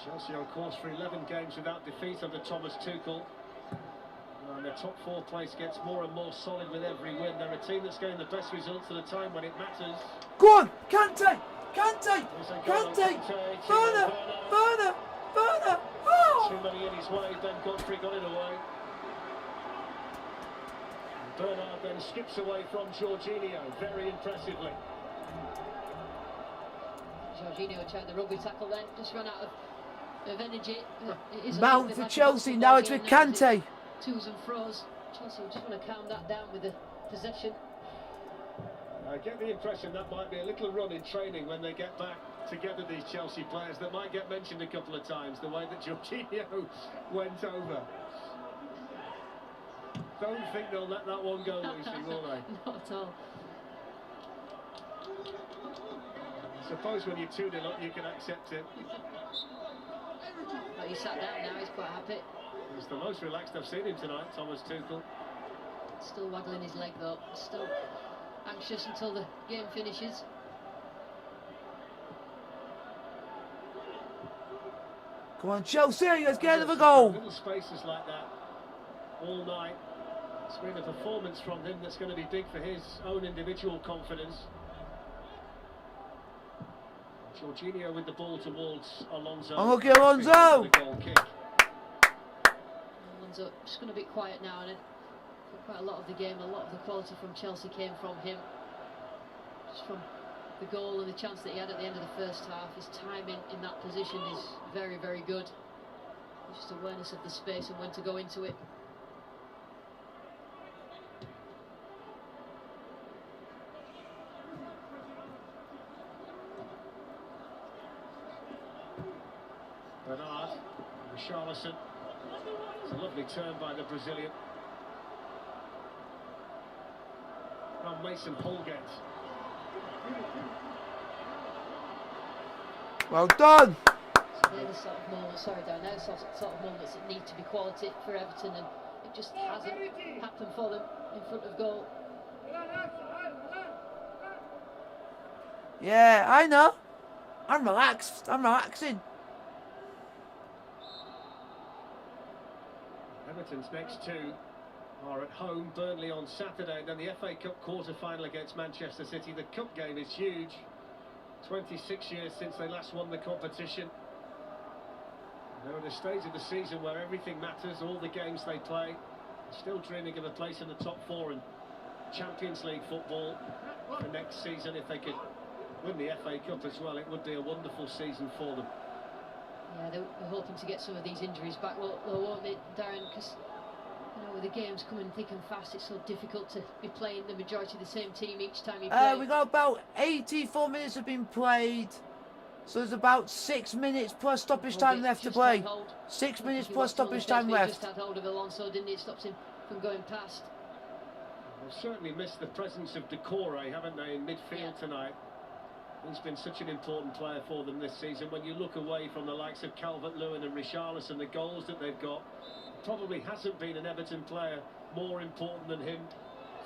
Chelsea on course for 11 games without defeat under Thomas Tuchel. And their top 4 place gets more and more solid with every win. They're a team that's getting the best results at a time when it matters. Go on, Kante! Kante! Kante! Werner! Werner! Werner! Oh! Too many in his way, Ben Godfrey got it away. Bernard then skips away from Jorginho, very impressively. Jorginho tried the rugby tackle then, just ran out of energy. Mount for Chelsea, now it's with Kante. Twos and fro's. Chelsea just want to calm that down with the possession. I get the impression that might be a little run in training when they get back together, these Chelsea players. That might get mentioned a couple of times, the way that Jorginho went over. Don't think they'll let that one go, Lucy, will they? Not at all. I suppose when you're 2-0 up, you can accept it. Well, he sat down now, he's quite happy. He's the most relaxed I've seen him tonight, Thomas Tuchel. Still waggling his leg though, still anxious until the game finishes. Come on, Chelsea, let's get another goal. Little spaces like that all night. It's been a performance from him that's going to be big for his own individual confidence. Jorginho with the ball towards Alonso. Unlucky Alonso! The goal kick. Alonso just going to be quiet now, and for quite a lot of the game, a lot of the quality from Chelsea came from him. Just from the goal and the chance that he had at the end of the first half, his timing in that position is very, very good. Just awareness of the space and when to go into it. Bernard, Richarlison. It's a lovely turn by the Brazilian. Now Mason Holgate. Well done. So they're the sort of moments, sorry Dan, they're the sort of moments that need to be quality for Everton, and it just hasn't happened for them in front of goal. Yeah, I know. I'm relaxed. I'm relaxing. Everton's next 2 are at home, Burnley on Saturday, then the FA Cup quarter-final against Manchester City. The cup game is huge. 26 years since they last won the competition. They're at a stage of the season where everything matters, all the games they play. Still dreaming of a place in the top 4 in Champions League football for next season. If they could win the FA Cup as well, it would be a wonderful season for them. Yeah, they're hoping to get some of these injuries back, won't they, Darren? Because, you know, with the games coming thick and fast, it's so difficult to be playing the majority of the same team each time you play. We got about 84 minutes have been played. So there's about 6 minutes plus stoppage time left to play. 6 minutes plus stoppage time left. Just had hold of Alonso, didn't he? It stops him from going past. They've certainly missed the presence of Decore, haven't they, in midfield tonight? He's been such an important player for them this season. When you look away from the likes of Calvert-Lewin and Richarlison, the goals that they've got, probably hasn't been an Everton player more important than him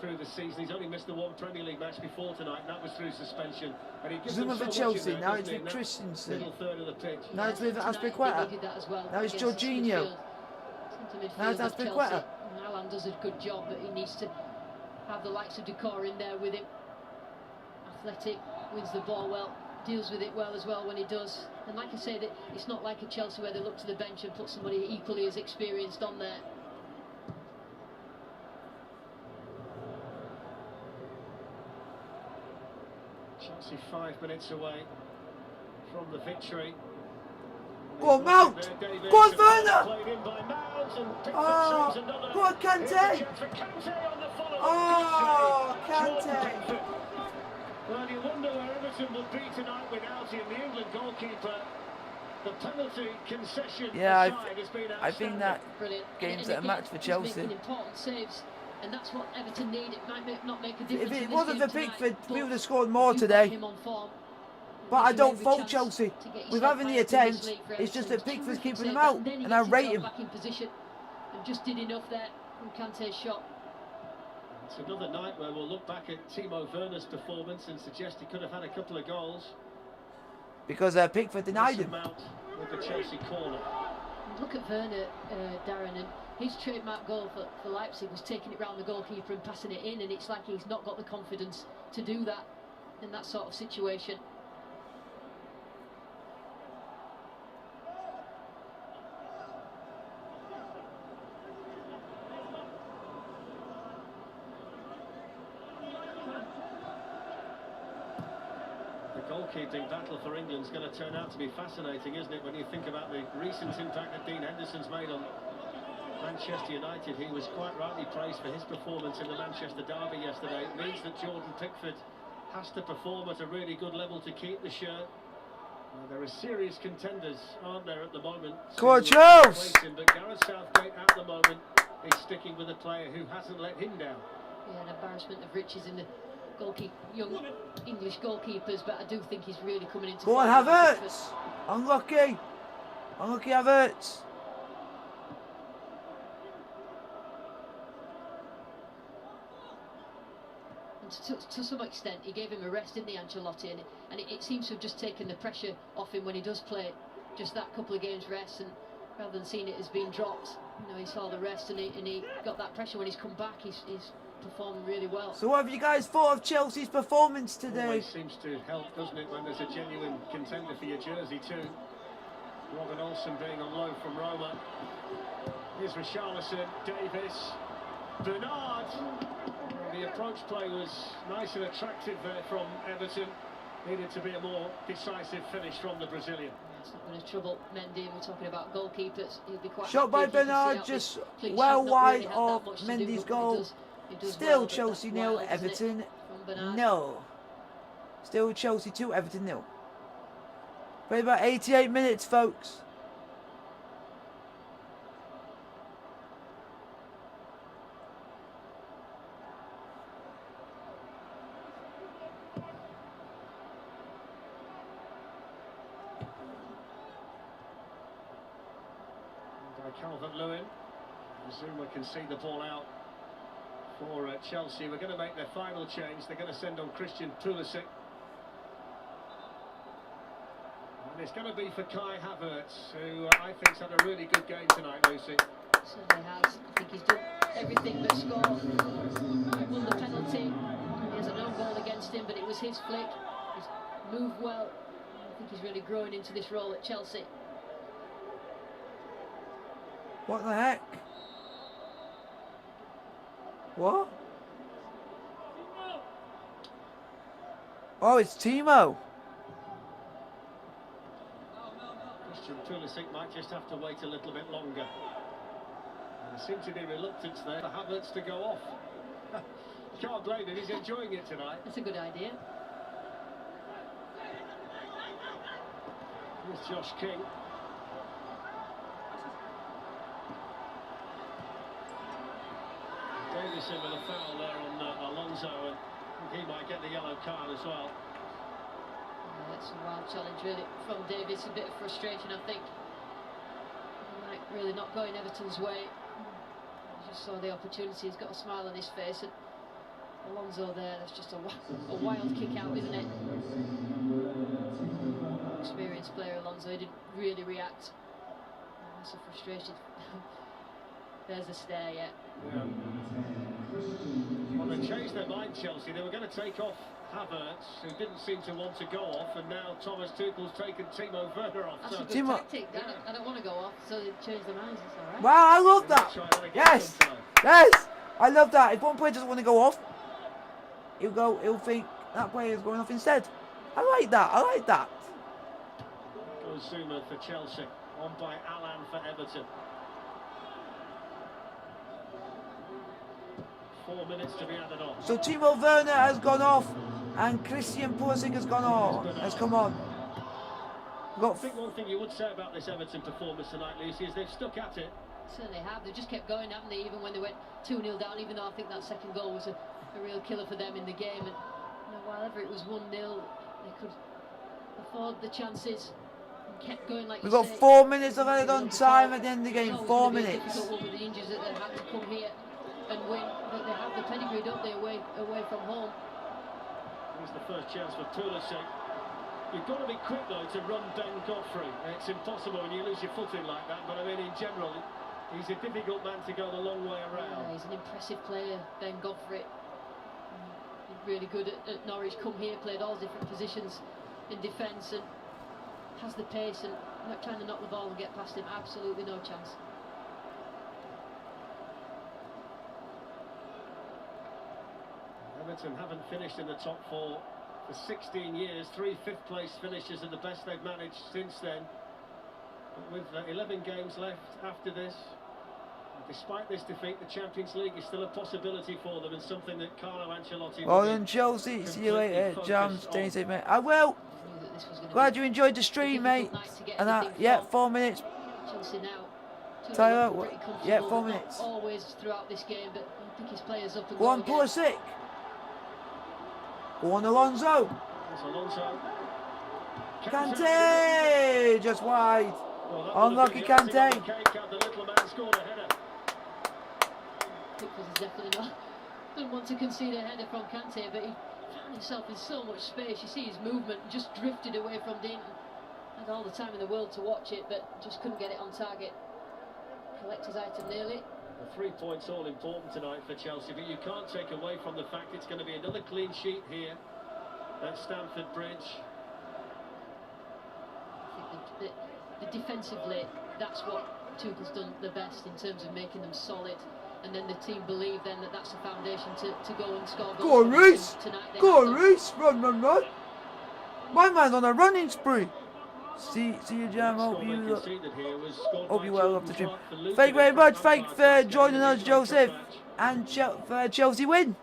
through the season. He's only missed the 1 Premier League match before tonight, and that was through suspension. And he gives them so for Chelsea, there, now it's he, with Christensen. Middle third of the pitch. Now it's with Aspilicueta. Well now it's Jorginho. Now it's Aspilicueta. Alan does a good job, but he needs to have the likes of Decore in there with him. Athletic, wins the ball well, deals with it well as well when he does. And like I say, that it's not like a Chelsea where they look to the bench and put somebody equally as experienced on there. Chelsea 5 minutes away from the victory. Go on, Mount! Go on, Werner! Oh, go on, Kante! Oh, Kante! Well, you wonder where Everton will be tonight without him. The England goalkeeper, the penalty concession yeah, has been I think that game's at a match for Chelsea. Making important saves, and that's what Everton need. It might not make a difference. If it wasn't for Pickford, we would have sred more today. Him on form. But I don't fault Chelsea with having the attempt. It's just that Pickford's keeping them out, and I rate him. Back in position and just did enough there from Kante's shot. It's another night where we'll look back at Timo Werner's performance and suggest he could have had a couple of goals. Because Pickford denied him. With the Chelsea corner. Look at Werner, Darren, and his trademark goal for Leipzig was taking it round the goalkeeper and passing it in, and it's like he's not got the confidence to do that in that sort of situation. Goalkeeping battle for England's going to turn out to be fascinating, isn't it, when you think about the recent impact that Dean Henderson's made on Manchester United. He was quite rightly praised for his performance in the Manchester derby yesterday. It means that Jordan Pickford has to perform at a really good level to keep the shirt. There are serious contenders, aren't there, at the moment? Come on, Charles! But Gareth Southgate at the moment is sticking with a player who hasn't let him down. Yeah, an embarrassment of riches in the young English goalkeepers, but I do think he's really coming into. Go on, Havertz! Unlucky! Unlucky Havertz! And to some extent, he gave him a rest, didn't he, Ancelotti? And it seems to have just taken the pressure off him when he does play. Just that couple of games rest, and rather than seeing it as being dropped, you know, he saw the rest and he got that pressure when he's come back. He's performed really well. So what have you guys thought of Chelsea's performance today? Always seems to help, doesn't it, when there's a genuine contender for your jersey too. Robin Olsen being on loan from Roma. Here's Richarlison, Davis, Bernard. The approach play was nice and attractive there from Everton. Needed to be a more decisive finish from the Brazilian. It's not going to trouble Mendy. We're talking about goalkeepers. He'll be quite shot by Bernard, just well wide of Mendy's goal. Still Chelsea 0, Everton no. Still Chelsea 2, Everton 0. Played about 88 minutes, folks. Calvert-Lewin. Zuma can see the ball out for Chelsea. We're going to make their final change. They're going to send on Christian Pulisic. And it's going to be for Kai Havertz, who I think's had a really good game tonight, Lucy. Certainly has. I think he's done everything but score. He won the penalty. He has an own goal against him, but it was his flick. He's moved well. I think he's really growing into this role at Chelsea. What the heck? What? Oh, it's Timo. Christian Pulisic might just have to wait a little bit longer. There seems to be reluctance there for Havertz to go off. Can't blame him, he's enjoying it tonight. That's a good idea. Here's Josh King. Davison with a foul there on Alonso, and he might get the yellow card as well. Yeah, that's a wild challenge really from Davis, a bit of frustration I think. He might really not go in Everton's way. He just saw the opportunity, he's got a smile on his face, and Alonso there, that's just a wild kick out, isn't it? Experienced player Alonso, he didn't really react. That's a frustration. There's a stare, yeah. Well, they changed their mind, Chelsea. They were going to take off Havertz, who didn't seem to want to go off, and now Thomas Tuchel's taken Timo Werner off. That's a good tactic. I don't want to go off, so they changed their minds. It's all right. Wow, I love that. Yes, yes, I love that. If one player doesn't want to go off, he'll think that player is going off instead. I like that. I like that. Goes Zuma for Chelsea, on by Alan for Everton. 4 minutes to be added on. So Timo Werner has gone off, and Christian Pulisic has gone on. Has come on. I think one thing you would say about this Everton performance tonight, Lucy, is they've stuck at it. Certainly have. They just kept going, haven't they? Even when they went 2-0 down. Even though I think that second goal was a real killer for them in the game. And you know, while ever it was 1-0, they could afford the chances. Kept going, like We've you got say. 4 minutes of added on time at the end of the game. It's always 4 gonna be a minutes. difficult one with the injuries that they had to come here and win, but they have the pedigree, don't they, away from home. Here's the first chance for Pulisic. You've got to be quick though to run Ben Godfrey. It's impossible when you lose your footing like that, but I mean in general he's a difficult man to go the long way around. Yeah, he's an impressive player, Ben Godfrey. He's really good at Norwich. Come here, played all different positions in defence and has the pace, and not trying to knock the ball and get past him, absolutely no chance. Everton haven't finished in the top 4 for 16 years. 3 fifth-place finishes are the best they've managed since then. But with 11 games left after this, despite this defeat, the Champions League is still a possibility for them, and something that Carlo Ancelotti. Well done, Chelsea. See you later, Jams. Stay safe, mate. I will. Glad you enjoyed the stream, mate. And that, yeah, 4 minutes. Chelsea now. Tell you what, yeah, 4 minutes. Always throughout this game, but pick his players up and go on, Pulisic. Go on, Alonso. Alonso. Kante, just wide. Unlucky Kante. The little man scored a header. Pickford is definitely not. Doesn't want to concede a header from Kante, but he found himself in so much space. You see his movement, just drifted away from Dean. Had all the time in the world to watch it, but just couldn't get it on target. Collector's item nearly. The 3 points all important tonight for Chelsea, but you can't take away from the fact it's going to be another clean sheet here at Stamford Bridge. I think the defensively, that's what Tuchel's done the best in terms of making them solid, and then the team believe then that that's the foundation to go and score goals. Go on, Reece! Tonight Go on, Reece! Run, run, run! My man's on a running spree. See you, Jam. Hope you well off the stream. Thank you very much. Thank you for joining us, Joseph. And for Chelsea win.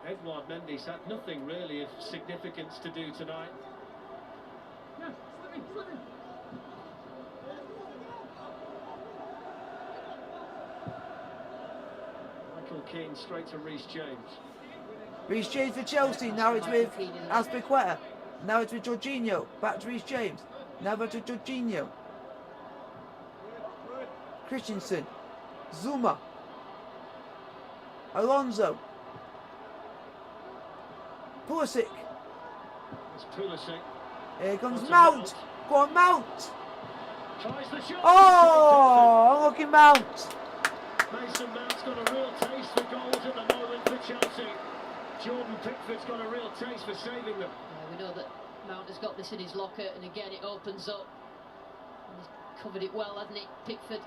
Edouard Mendy's had nothing really of significance to do tonight. Michael Keane straight to Reece James. Reece James for Chelsea. Now it's with Azpilicueta. Now it's with Jorginho. Back to Reece James. Now back to Jorginho. Christensen. Zuma. Alonso. Pulisic. It's Pulisic. Here comes Mount. Go on, Mount. Tries the shot. Oh, unlucky Mount. Mason Mount's got a real taste for goals at the moment for Chelsea. Jordan Pickford's got a real taste for saving them. Yeah, we know that Mount has got this in his locker, and again it opens up. And he's covered it well, hasn't he, Pickford?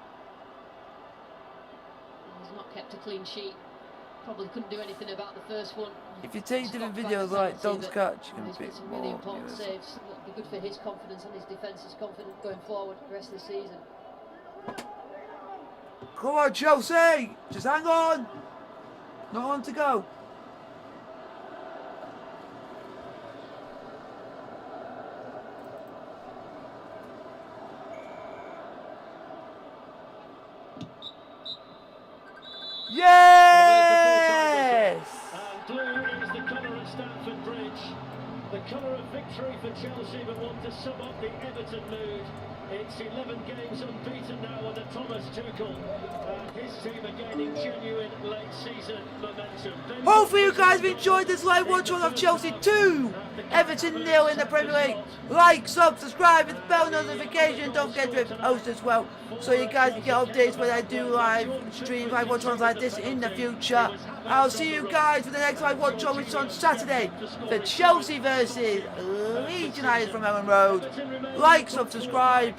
He's not kept a clean sheet. Probably couldn't do anything about the first one. If you take different videos like Dogs Catch, you can he's pick got some really more important viewers. saves. It'll be good for his confidence and his defence's confidence going forward the rest of the season. Come on, Chelsea! Just hang on! Not long to go. Yes! And blue is the colour at Stamford Bridge. The colour of victory for Chelsea, but one to sum up the Everton mood. It's 11 games unbeaten now under Thomas Tuchel. And his team are gaining genuine late season momentum. Hopefully you guys have enjoyed this live watch on of Chelsea 2, Everton 0 in the Premier League. Like, sub, subscribe with bell notification. Don't forget to post as well, so you guys can get updates when I do live streams, live watch ons like this in the future. I'll see you guys for the next live watch on, which is on Saturday for Chelsea versus Leeds United from Ellen Road. Like, sub, subscribe.